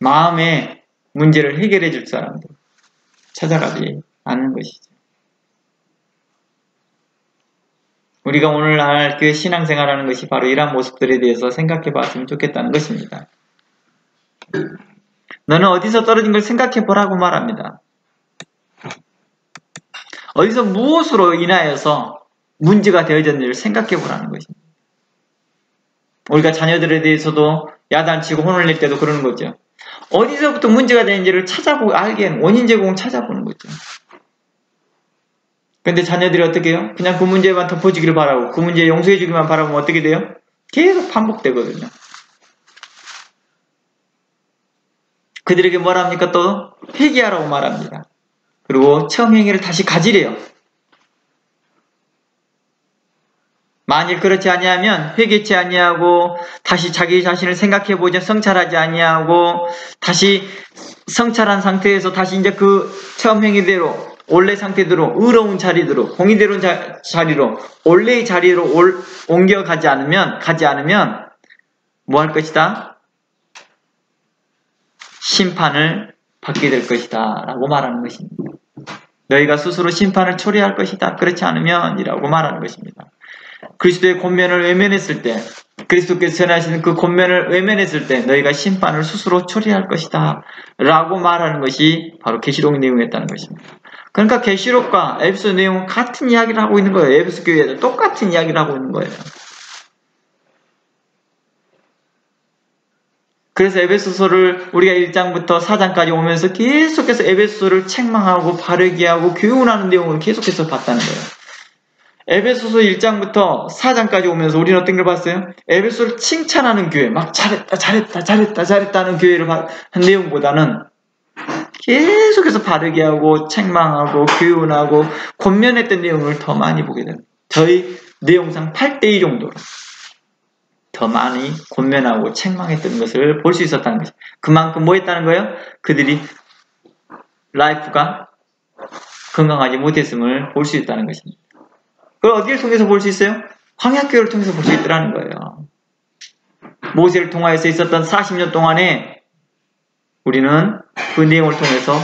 마음의 문제를 해결해 줄 사람들 찾아가지 않는 것이죠. 우리가 오늘날 교회 신앙생활하는 것이 바로 이러한 모습들에 대해서 생각해 봤으면 좋겠다는 것입니다. 너는 어디서 떨어진 걸 생각해 보라고 말합니다. 어디서 무엇으로 인하여서 문제가 되어졌는지를 생각해 보라는 것입니다. 우리가 자녀들에 대해서도 야단치고 혼을 낼 때도 그러는 거죠. 어디서부터 문제가 되는지를 찾아보고 알기에는 원인 제공을 찾아보는 거죠. 근데 자녀들이 어떻게 해요? 그냥 그 문제만 덮어주기를 바라고 그 문제 용서해주기만 바라보면 어떻게 돼요? 계속 반복되거든요. 그들에게 뭐라 합니까? 또 회개하라고 말합니다. 그리고 처음 행위를 다시 가지래요. 만일 그렇지 아니하면 회개치 아니하고 다시 자기 자신을 생각해보자 성찰하지 아니하고 다시 성찰한 상태에서 다시 이제 그 처음 행위대로 원래 상태대로 의로운 자리대로 공의대로 자리로 원래의 자리로 옮겨가지 않으면 뭐 할 것이다? 심판을 받게 될 것이다 라고 말하는 것입니다. 너희가 스스로 심판을 초래할 것이다. 그렇지 않으면 이라고 말하는 것입니다. 그리스도의 권면을 외면했을 때 그리스도께서 전하시는 그 권면을 외면했을 때 너희가 심판을 스스로 초래할 것이다 라고 말하는 것이 바로 계시록 내용이었다는 것입니다. 그러니까 계시록과 에베소 내용은 같은 이야기를 하고 있는 거예요. 에베소 교회에서 똑같은 이야기를 하고 있는 거예요. 그래서 에베소서를 우리가 1장부터 4장까지 오면서 계속해서 에베소서를 책망하고 바르게 하고 교훈하는 내용을 계속해서 봤다는 거예요. 에베소서 1장부터 4장까지 오면서 우리는 어떤 걸 봤어요? 에베소를 칭찬하는 교회, 막 잘했다는 교회를 한 내용보다는 계속해서 바르게 하고 책망하고 교훈하고 권면했던 내용을 더 많이 보게 됩니다. 저희 내용상 8대2 정도로 더 많이 권면하고 책망했던 것을 볼 수 있었다는 것이죠. 그만큼 뭐 했다는 거예요? 그들이 라이프가 건강하지 못했음을 볼 수 있다는 것입니다. 그걸 어디를 통해서 볼 수 있어요? 광야교회를 통해서 볼 수 있더라는 거예요. 모세를 통하여서 있었던 40년 동안에 우리는 그 내용을 통해서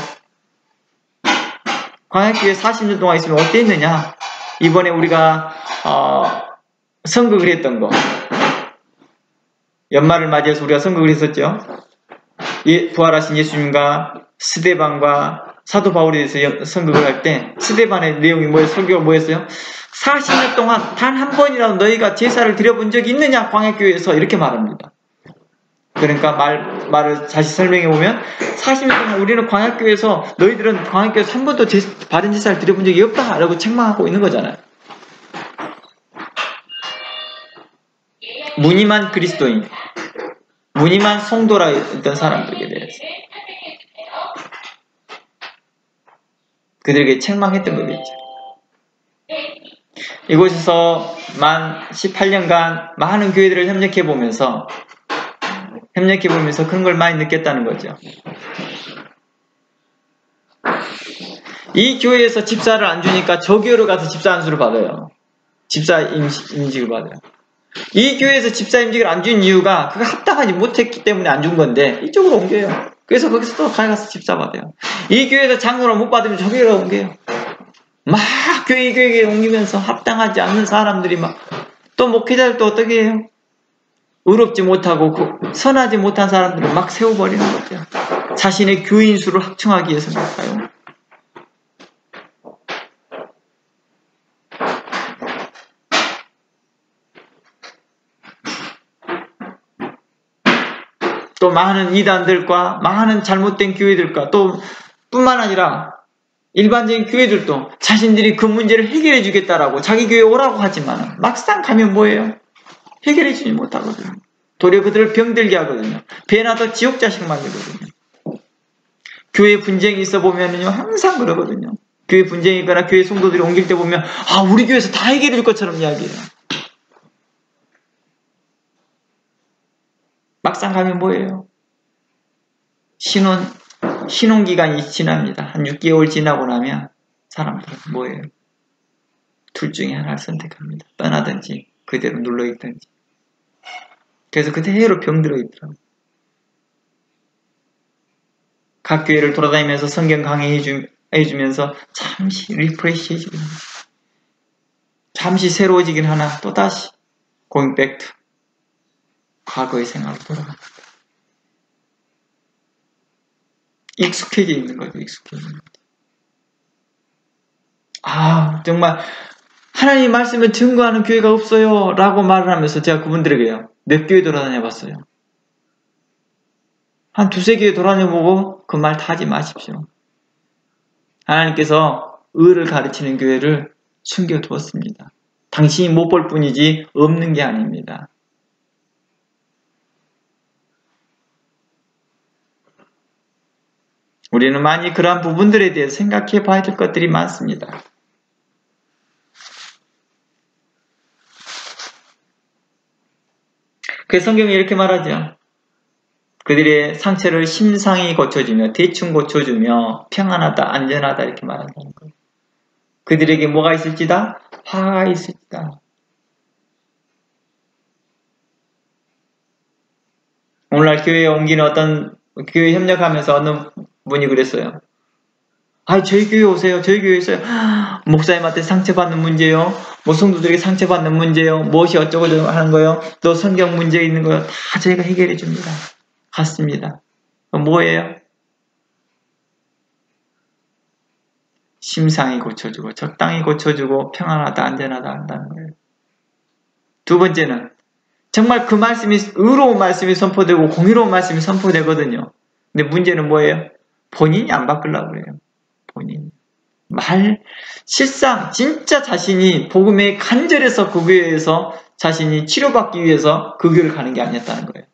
광야교회 40년 동안 있으면 어땠느냐? 이번에 우리가 선거를 했던 거, 연말을 맞이해서 우리가 선거를 했었죠. 부활하신 예수님과 스데반과 사도 바울에 대해서 선거를 할 때 스데반의 내용이 뭐였어요? 설교가 뭐였어요? 40년 동안 단 한 번이라도 너희가 제사를 드려본 적이 있느냐? 광야교회에서 이렇게 말합니다. 그러니까 말을 다시 설명해 보면 40년 동안 우리는 광야교회에서 너희들은 광야교회에서 한 번도 바른 제사를 드려본 적이 없다 라고 책망하고 있는 거잖아요. 무늬만 그리스도인, 무늬만 성도라 했던 사람들에게 대해서 그들에게 책망했던 거겠죠. 이곳에서 만 18년간 많은 교회들을 협력해보면서 그런 걸 많이 느꼈다는 거죠. 이 교회에서 집사를 안 주니까 저 교회로 가서 집사 안수를 받아요. 집사 임직을 받아요. 이 교회에서 집사 임직을 안 준 이유가 그가 합당하지 못했기 때문에 안 준 건데 이쪽으로 옮겨요. 그래서 거기서 또 가서 집사 받아요. 이 교회에서 장로를 못 받으면 저 교회로 옮겨요. 막 교회에 옮기면서 합당하지 않는 사람들이 막 또 목회자들 또 어떻게 해요? 의롭지 못하고 선하지 못한 사람들을 막 세워버리는 거죠. 자신의 교인 수를 확충하기 위해서니까요. 또 많은 이단들과 많은 잘못된 교회들과 또 뿐만 아니라 일반적인 교회들도 자신들이 그 문제를 해결해 주겠다라고 자기 교회에 오라고 하지만 막상 가면 뭐예요? 해결해 주지 못하거든요. 도리어 그들을 병들게 하거든요. 배나 더 지옥 자식 만들거든요. 교회 분쟁이 있어 보면은요 항상 그러거든요. 교회 분쟁이 있거나 교회 성도들이 옮길 때 보면 우리 교회에서 다 해결해 줄 것처럼 이야기해요. 막상 가면 뭐예요? 신혼기간이 지납니다. 한 6개월 지나고 나면 사람들은 뭐예요? 둘 중에 하나를 선택합니다. 떠나든지 그대로 눌러있든지. 그래서 그대로 병들어 있더라고요. 각 교회를 돌아다니면서 성경 강의해주면서 잠시 리프레시 해주긴 합니다. 잠시 새로워지긴 하나 또다시 going back to 과거의 생활로 돌아갑니다. 익숙해져 있는 거죠. 익숙해져 있는 거죠. 정말 하나님 말씀을 증거하는 교회가 없어요 라고 말을 하면서 제가 그분들에게요 몇 교회 돌아다녀 봤어요. 한 두세 교회 돌아다녀보고 그 말 다 하지 마십시오. 하나님께서 의를 가르치는 교회를 숨겨두었습니다. 당신이 못 볼 뿐이지 없는 게 아닙니다. 우리는 많이 그러한 부분들에 대해서 생각해 봐야 될 것들이 많습니다. 그 성경이 이렇게 말하죠. 그들의 상처를 심상히 고쳐주며 대충 고쳐주며 평안하다 안전하다 이렇게 말한다는 거예요. 그들에게 뭐가 있을지다? 화가 있을지다. 오늘날 교회에 옮기는 어떤 교회 협력하면서 어느 분이 그랬어요. 저희 교회 오세요. 저희 교회에 있어요. 목사님한테 상처받는 문제요. 성도들에게 상처받는 문제요. 무엇이 어쩌고 하는 거요. 또 성경 문제 있는 거요. 다 저희가 해결해 줍니다. 같습니다. 뭐예요? 심상히 고쳐주고 적당히 고쳐주고 평안하다 안전하다 한다는 거예요. 두 번째는 정말 그 말씀이 의로운 말씀이 선포되고 공의로운 말씀이 선포되거든요. 근데 문제는 뭐예요? 본인이 안 바꾸려고 그래요. 본인. 실상 진짜 자신이 복음에 간절해서 그 교회에서 자신이 치료받기 위해서 그 교회를 가는 게 아니었다는 거예요.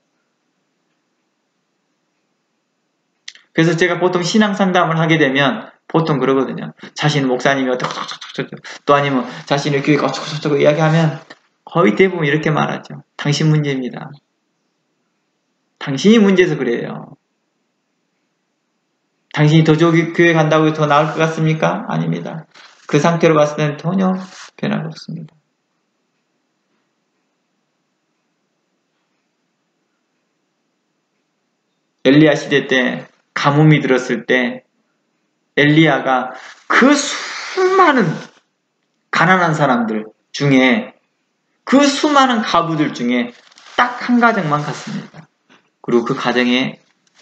그래서 제가 보통 신앙 상담을 하게 되면 보통 그러거든요. 자신은 목사님이 어떻게 또 아니면 자신의 교회가 어쩌고 이야기하면 거의 대부분 이렇게 말하죠. 당신 문제입니다. 당신이 문제에서 그래요. 당신이 더 좋은 교회 간다고 더 나을 것 같습니까? 아닙니다. 그 상태로 봤을 때는 전혀 변화가 없습니다. 엘리야 시대 때 가뭄이 들었을 때 엘리야가 그 수많은 가난한 사람들 중에 그 수많은 가부들 중에 딱 한 가정만 갔습니다. 그리고 그 가정에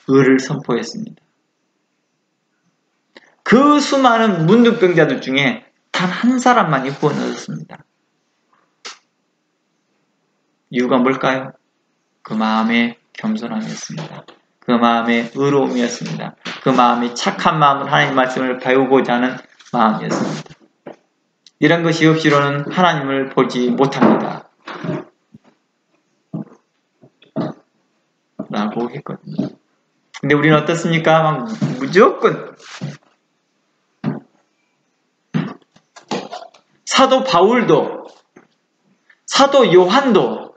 의를 선포했습니다. 그 수많은 문둥병자들 중에 단 한 사람만이 구원 얻었습니다. 이유가 뭘까요? 그 마음의 겸손함이었습니다. 그 마음의 의로움이었습니다. 그 마음이 착한 마음으로 하나님 말씀을 배우고자 하는 마음이었습니다. 이런 것이 없이로는 하나님을 보지 못합니다. 라고 했거든요. 근데 우리는 어떻습니까? 막 무조건 사도 바울도 사도 요한도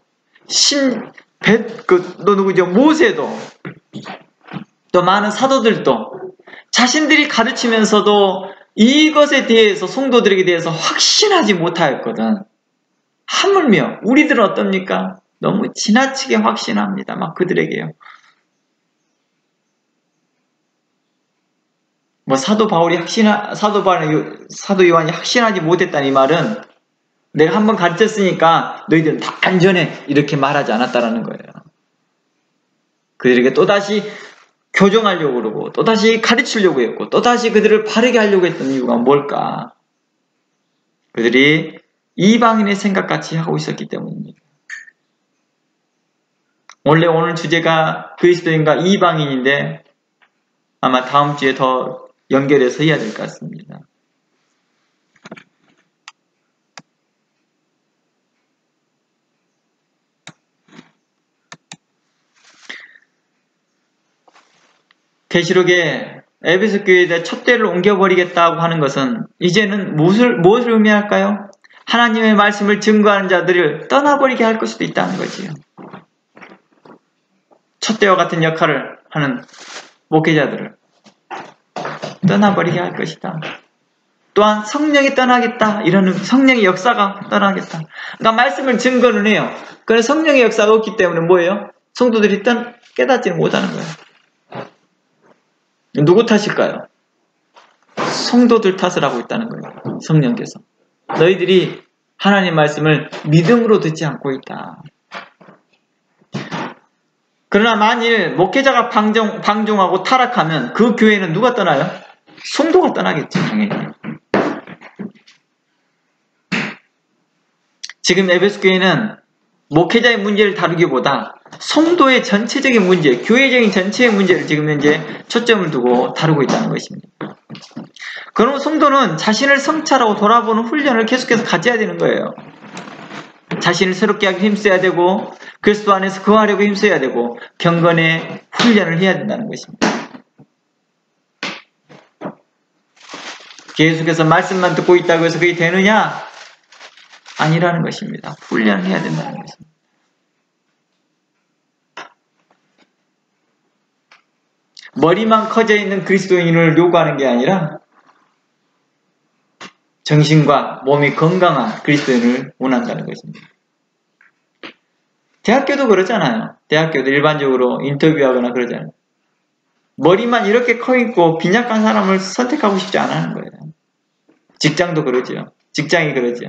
또 누구죠? 모세도 또 많은 사도들도 자신들이 가르치면서도 이것에 대해서 성도들에게 대해서 확신하지 못하였거든. 하물며 우리들은 어떻습니까? 너무 지나치게 확신합니다. 막 그들에게요. 뭐 사도 요한이 확신하지 못했다는 이 말은 내가 한번 가르쳤으니까 너희들은 다 안전해 이렇게 말하지 않았다라는 거예요. 그들에게 또다시 교정하려고 그러고 또다시 가르치려고 했고 또다시 그들을 바르게 하려고 했던 이유가 뭘까? 그들이 이방인의 생각같이 하고 있었기 때문입니다. 원래 오늘 주제가 그리스도인과 이방인인데 아마 다음 주에 더 연결해서 해야 될 것 같습니다. 계시록에 에베소 교회에 촛대를 옮겨버리겠다고 하는 것은 이제는 무엇을 의미할까요? 하나님의 말씀을 증거하는 자들을 떠나버리게 할 수도 있다는 거지요. 촛대와 같은 역할을 하는 목회자들을 떠나버리게 할 것이다. 또한 성령이 떠나겠다. 이러는 성령의 역사가 떠나겠다. 그러니까 말씀을 증거는 해요. 그런데 성령의 역사가 없기 때문에 뭐예요? 성도들이 깨닫지는 못하는 거예요. 누구 탓일까요? 성도들 탓을 하고 있다는 거예요. 성령께서. 너희들이 하나님 말씀을 믿음으로 듣지 않고 있다. 그러나 만일 목회자가 방종하고 타락하면 그 교회는 누가 떠나요? 성도가 떠나겠죠, 당연히. 지금 에베소 교회는 목회자의 문제를 다루기보다 성도의 전체적인 문제, 교회적인 전체의 문제를 지금 현재 초점을 두고 다루고 있다는 것입니다. 그럼 성도는 자신을 성찰하고 돌아보는 훈련을 계속해서 가져야 되는 거예요. 자신을 새롭게 하기 힘써야 되고 그리스도 안에서 거하려고 힘써야 되고 경건의 훈련을 해야 된다는 것입니다. 계속해서 말씀만 듣고 있다고 해서 그게 되느냐? 아니라는 것입니다. 훈련을 해야 된다는 것입니다. 머리만 커져 있는 그리스도인을 요구하는 게 아니라 정신과 몸이 건강한 그리스도인을 원한다는 것입니다. 대학교도 그러잖아요. 대학교도 일반적으로 인터뷰하거나 그러잖아요. 머리만 이렇게 커 있고 빈약한 사람을 선택하고 싶지 않아하는 거예요. 직장도 그러죠. 직장이 그러죠.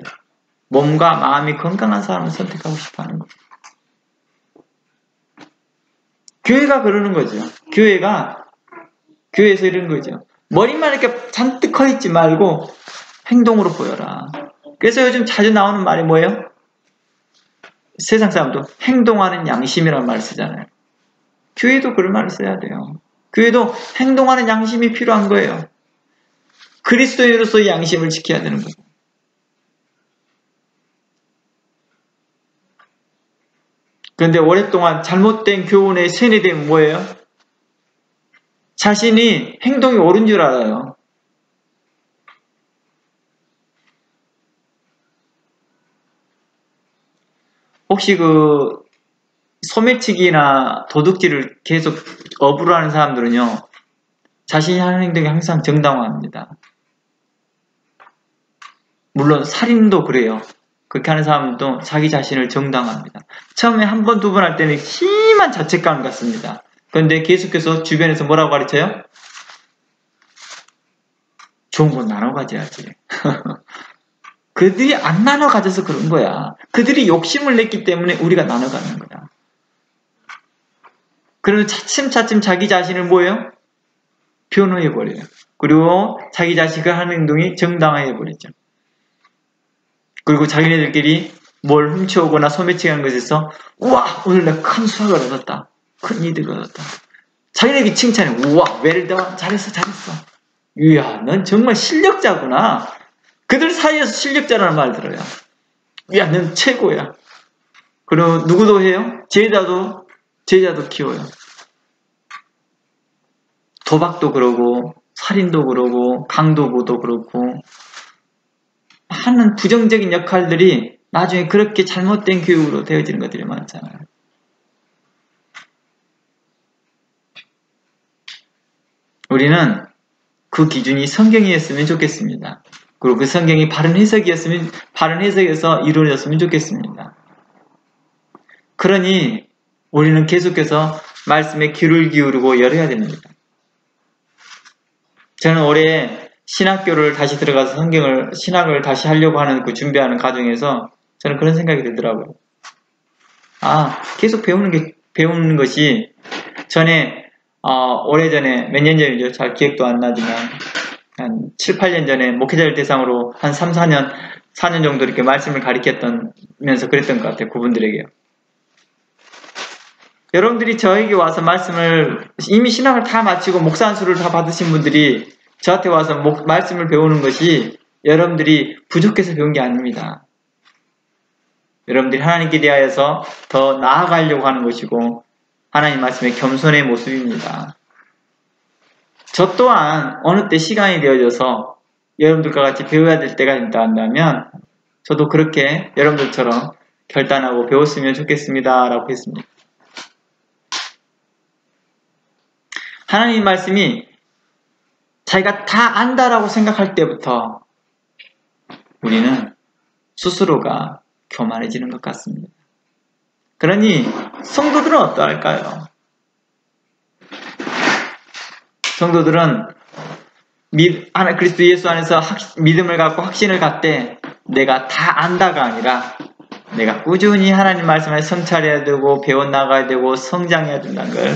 몸과 마음이 건강한 사람을 선택하고 싶어 하는 거예요. 교회가 그러는 거죠. 교회에서 이런 거죠. 머리만 이렇게 잔뜩 커 있지 말고 행동으로 보여라. 그래서 요즘 자주 나오는 말이 뭐예요? 세상 사람도 행동하는 양심이라는 말을 쓰잖아요. 교회도 그런 말을 써야 돼요. 교회도 행동하는 양심이 필요한 거예요. 그리스도인으로서의 양심을 지켜야 되는 거예요. 그런데 오랫동안 잘못된 교훈에 세뇌되면 뭐예요? 자신이 행동이 옳은 줄 알아요. 혹시 그 소매치기나 도둑질을 계속 업으로 하는 사람들은요, 자신이 하는 행동이 항상 정당화합니다. 물론 살인도 그래요. 그렇게 하는 사람도 자기 자신을 정당화합니다. 처음에 한 번, 두 번 할 때는 심한 자책감 같습니다. 그런데 계속해서 주변에서 뭐라고 가르쳐요? 좋은 건 나눠 가져야지. 그들이 안 나눠 가져서 그런 거야. 그들이 욕심을 냈기 때문에 우리가 나눠 가는 거야. 그러면 차츰차츰 자기 자신을 뭐예요? 변호해버려요. 그리고 자기 자식을 하는 행동이 정당화해버리죠. 그리고 자기네들끼리 뭘 훔쳐오거나 소매치기하는 것에서 우와 오늘 내가 큰 수확을 얻었다. 큰 이득을 얻었다. 자기네들끼리 칭찬해. 우와 웰던 잘했어 잘했어. 이야 넌 정말 실력자구나. 그들 사이에서 실력자라는 말 들어요. 야 넌 최고야. 그리고 누구도 해요? 제자도 키워요. 도박도 그러고 살인도 그러고 강도도 그렇고 하는 부정적인 역할들이 나중에 그렇게 잘못된 교육으로 되어지는 것들이 많잖아요. 우리는 그 기준이 성경이었으면 좋겠습니다. 그리고 그 성경이 바른 해석에서 이루어졌으면 좋겠습니다. 그러니 우리는 계속해서 말씀에 귀를 기울이고 열어야 됩니다. 저는 올해 신학교를 다시 들어가서 신학을 다시 하려고 하는 그 준비하는 과정에서 저는 그런 생각이 들더라고요. 계속 배우는 것이 전에, 오래전에 몇 년 전이죠. 잘 기억도 안 나지만, 한 7, 8년 전에 목회자를 대상으로 한 3, 4년 정도 이렇게 말씀을 가르쳤면서 그랬던 것 같아요. 그분들에게요. 여러분들이 저에게 와서 이미 신학을 다 마치고 목사 안수를 다 받으신 분들이 저한테 와서 말씀을 배우는 것이 여러분들이 부족해서 배운 게 아닙니다. 여러분들이 하나님께 대하여서 더 나아가려고 하는 것이고 하나님 말씀의 겸손의 모습입니다. 저 또한 어느 때 시간이 되어져서 여러분들과 같이 배워야 될 때가 있다 한다면 저도 그렇게 여러분들처럼 결단하고 배웠으면 좋겠습니다. 라고 했습니다. 하나님 말씀이 자기가 다 안다라고 생각할 때부터 우리는 스스로가 교만해지는 것 같습니다. 그러니 성도들은 어떠할까요? 성도들은 그리스도 예수 안에서 믿음을 갖고 확신을 갖되 내가 다 안다가 아니라 내가 꾸준히 하나님 말씀을 성찰해야 되고 배워나가야 되고 성장해야 된다는 걸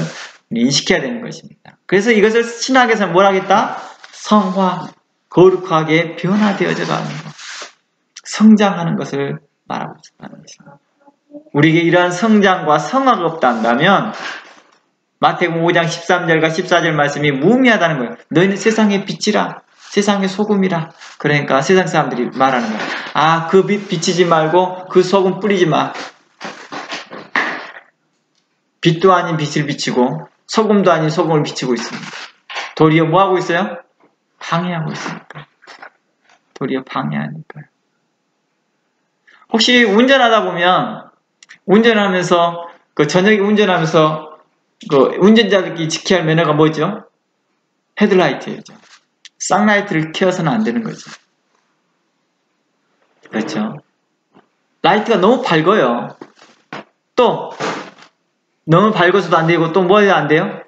인식해야 되는 것입니다. 그래서 이것을 신학에서 뭘 하겠다? 성화, 거룩하게 변화되어져 가는 것, 성장하는 것을 말하고 있다는 것입니다. 우리에게 이러한 성장과 성화가 없다 한다면 마태복음 5장 13절과 14절 말씀이 무의미하다는 거예요. 너희는 세상의 빛이라, 세상의 소금이라. 그러니까 세상 사람들이 말하는 거예요. 그 빛 비치지 말고 그 소금 뿌리지 마. 빛도 아닌 빛을 비치고 소금도 아닌 소금을 비치고 있습니다. 도리어 뭐 하고 있어요? 방해하고 있으니까. 도리어 방해하니까요. 혹시 운전하다 보면 운전하면서 저녁에 운전하면서 운전자들끼리 지켜야 할 매너가 뭐죠? 헤드라이트예요. 쌍라이트를 켜서는 안 되는 거죠. 그렇죠? 라이트가 너무 밝아요. 또 너무 밝아서도 안 되고 또 뭐 해야 안 돼요?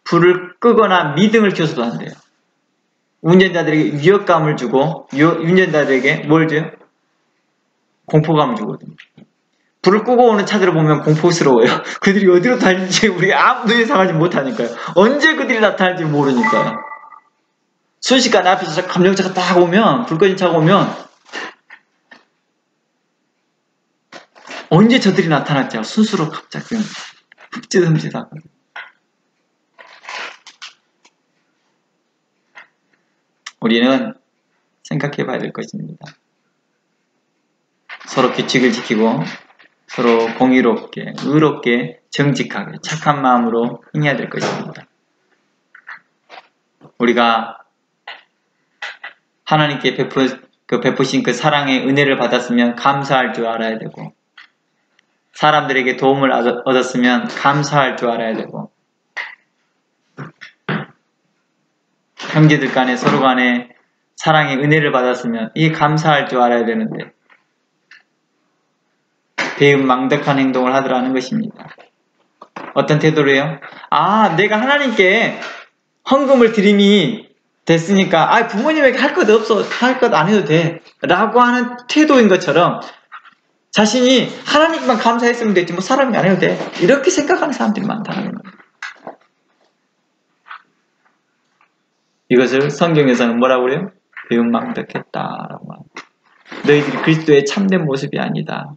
불을 끄거나 미등을 켜서도 안 돼요. 운전자들에게 위협감을 주고 운전자들에게 뭘 줘요? 공포감을 주거든요. 불을 끄고 오는 차들을 보면 공포스러워요. 그들이 어디로 다니는지 우리 아무도 예상하지 못하니까요. 언제 그들이 나타날지 모르니까요. 순식간에 앞에서 감정차가 딱 오면, 불 꺼진 차가 오면 언제 저들이 나타날지 스스로 갑자기 흠칫흠칫하거든요. 우리는 생각해 봐야 될 것입니다. 서로 규칙을 지키고 서로 공의롭게, 의롭게, 정직하게, 착한 마음으로 행해야 될 것입니다. 우리가 하나님께 베푸신 그 사랑의 은혜를 받았으면 감사할 줄 알아야 되고, 사람들에게 도움을 얻었으면 감사할 줄 알아야 되고, 형제들 간에 서로 간에 사랑의 은혜를 받았으면 이 감사할 줄 알아야 되는데 배은망덕한 행동을 하더라는 것입니다. 어떤 태도로 해요? 내가 하나님께 헌금을 드림이 됐으니까 부모님에게 할 것 없어, 할 것 안 해도 돼 라고 하는 태도인 것처럼 자신이 하나님만 감사했으면 됐지 뭐 사람이 안 해도 돼 이렇게 생각하는 사람들이 많다는 거예요. 이것을 성경에서는 뭐라고 그래요? 배은망덕했다라고 합니다. 너희들이 그리스도의 참된 모습이 아니다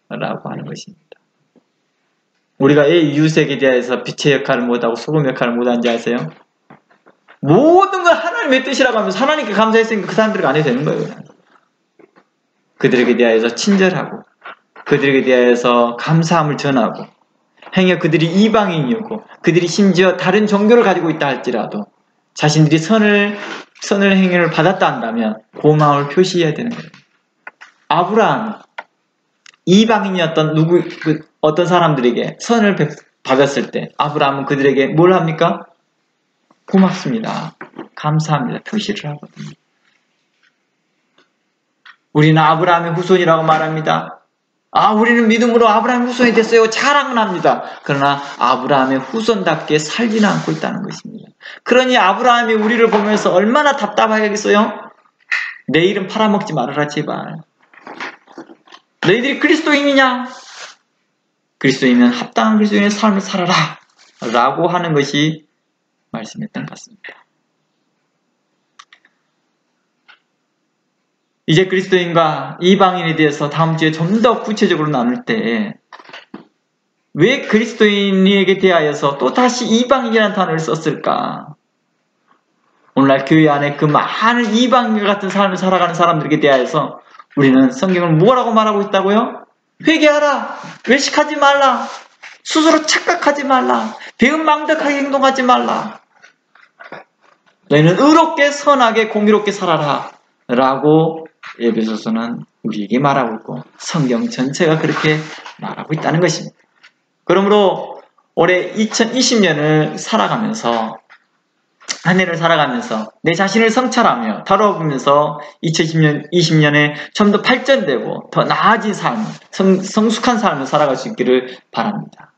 라고 하는 것입니다. 우리가 이웃에게 대해서 빛의 역할을 못하고 소금 역할을 못하는지 아세요? 모든 걸 하나님의 뜻이라고 하면서 하나님께 감사했으니까 그 사람들이 안 해도 되는 거예요. 그냥. 그들에게 대하여서 친절하고 그들에게 대하여서 감사함을 전하고 행여 그들이 이방인이었고 그들이 심지어 다른 종교를 가지고 있다 할지라도 자신들이 선을 행위를 받았다 한다면 고마움을 표시해야 되는 거예요. 아브라함 이방인이었던 어떤 사람들에게 선을 받았을 때 아브라함은 그들에게 뭘 합니까? 고맙습니다. 감사합니다. 표시를 하거든요. 우리는 아브라함의 후손이라고 말합니다. 우리는 믿음으로 아브라함의 후손이 됐어요. 자랑은 합니다. 그러나 아브라함의 후손답게 살지는 않고 있다는 것입니다. 그러니 아브라함이 우리를 보면서 얼마나 답답하겠어요? 내 이름 팔아먹지 말아라 제발. 너희들이 그리스도인이냐? 그리스도인은 합당한 그리스도인의 삶을 살아라 라고 하는 것이 말씀했던 것 같습니다. 이제 그리스도인과 이방인에 대해서 다음 주에 좀 더 구체적으로 나눌 때 왜 그리스도인에게 대하여서 또 다시 이방인이라는 단어를 썼을까? 오늘날 교회 안에 그 많은 이방인과 같은 삶을 살아가는 사람들에게 대하여서 우리는 성경을 뭐라고 말하고 있다고요? 회개하라! 외식하지 말라! 스스로 착각하지 말라! 배은망덕하게 행동하지 말라! 너희는 의롭게 선하게 공의롭게 살아라! 라고 에베소서는 우리에게 말하고 있고 성경 전체가 그렇게 말하고 있다는 것입니다. 그러므로 올해 2020년을 살아가면서 한 해를 살아가면서 내 자신을 성찰하며 다뤄보면서 2020년에 좀 더 발전되고 더 나아진 삶, 성숙한 삶을 살아갈 수 있기를 바랍니다.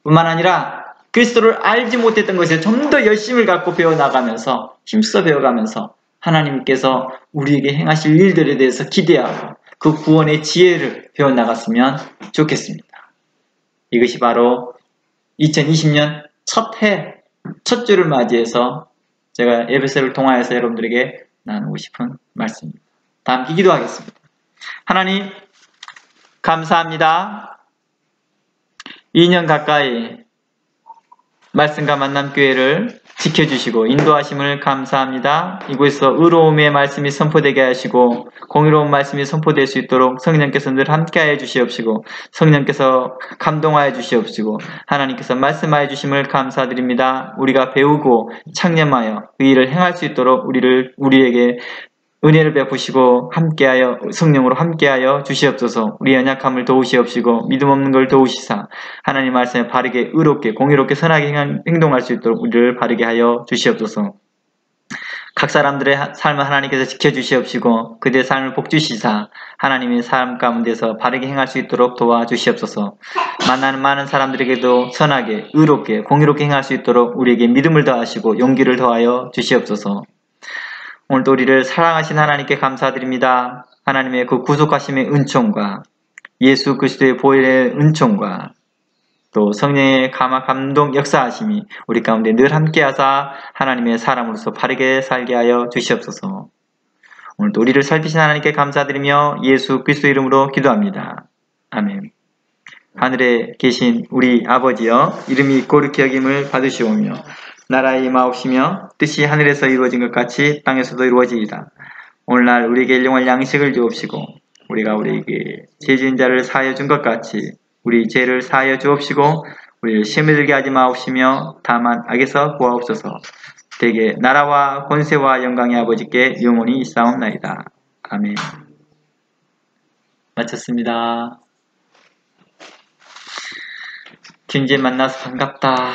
뿐만 아니라 그리스도를 알지 못했던 것에 좀 더 열심을 갖고 배워나가면서 힘써 배워가면서 하나님께서 우리에게 행하실 일들에 대해서 기대하고 그 구원의 지혜를 배워나갔으면 좋겠습니다. 이것이 바로 2020년 첫 주를 맞이해서 제가 에베소를 통하여서 여러분들에게 나누고 싶은 말씀입니다. 다 함께 기도하겠습니다. 하나님 감사합니다. 2년 가까이 말씀과 만남교회를 지켜주시고 인도하심을 감사합니다. 이곳에서 의로움의 말씀이 선포되게 하시고 공의로운 말씀이 선포될 수 있도록 성령께서 늘 함께하여 주시옵시고 성령께서 감동하여 주시옵시고 하나님께서 말씀하여 주심을 감사드립니다. 우리가 배우고 창념하여 그 일을 행할 수 있도록 우리에게 은혜를 베푸시고 함께하여 성령으로 함께하여 주시옵소서. 우리 연약함을 도우시옵시고 믿음 없는 걸 도우시사 하나님 말씀에 바르게 의롭게 공의롭게 선하게 행동할 수 있도록 우리를 바르게 하여 주시옵소서. 각 사람들의 삶을 하나님께서 지켜주시옵시고 그들의 삶을 복주시사 하나님의 삶 가운데서 바르게 행할 수 있도록 도와주시옵소서. 만나는 많은 사람들에게도 선하게 의롭게 공의롭게 행할 수 있도록 우리에게 믿음을 더하시고 용기를 더하여 주시옵소서. 오늘도 우리를 사랑하신 하나님께 감사드립니다. 하나님의 그 구속하심의 은총과 예수 그리스도의 보혈의 은총과 또 성령의 감동 역사하심이 우리 가운데 늘 함께하사 하나님의 사람으로서 바르게 살게 하여 주시옵소서. 오늘도 우리를 살피신 하나님께 감사드리며 예수 그리스도 이름으로 기도합니다. 아멘. 하늘에 계신 우리 아버지여 이름이 거룩히 여김을 받으시오며 나라의 임하옵시며 뜻이 하늘에서 이루어진 것 같이 땅에서도 이루어지이다. 오늘날 우리에게 일용할 양식을 주옵시고 우리가 우리에게 죄 지은 자를 사하여 준 것 같이 우리 죄를 사하여 주옵시고 우리를 시험에 들게 하지 마옵시며 다만 악에서 구하옵소서. 대개 나라와 권세와 영광의 아버지께 영원히 있사옵나이다. 아멘. 마쳤습니다. 김제 만나서 반갑다.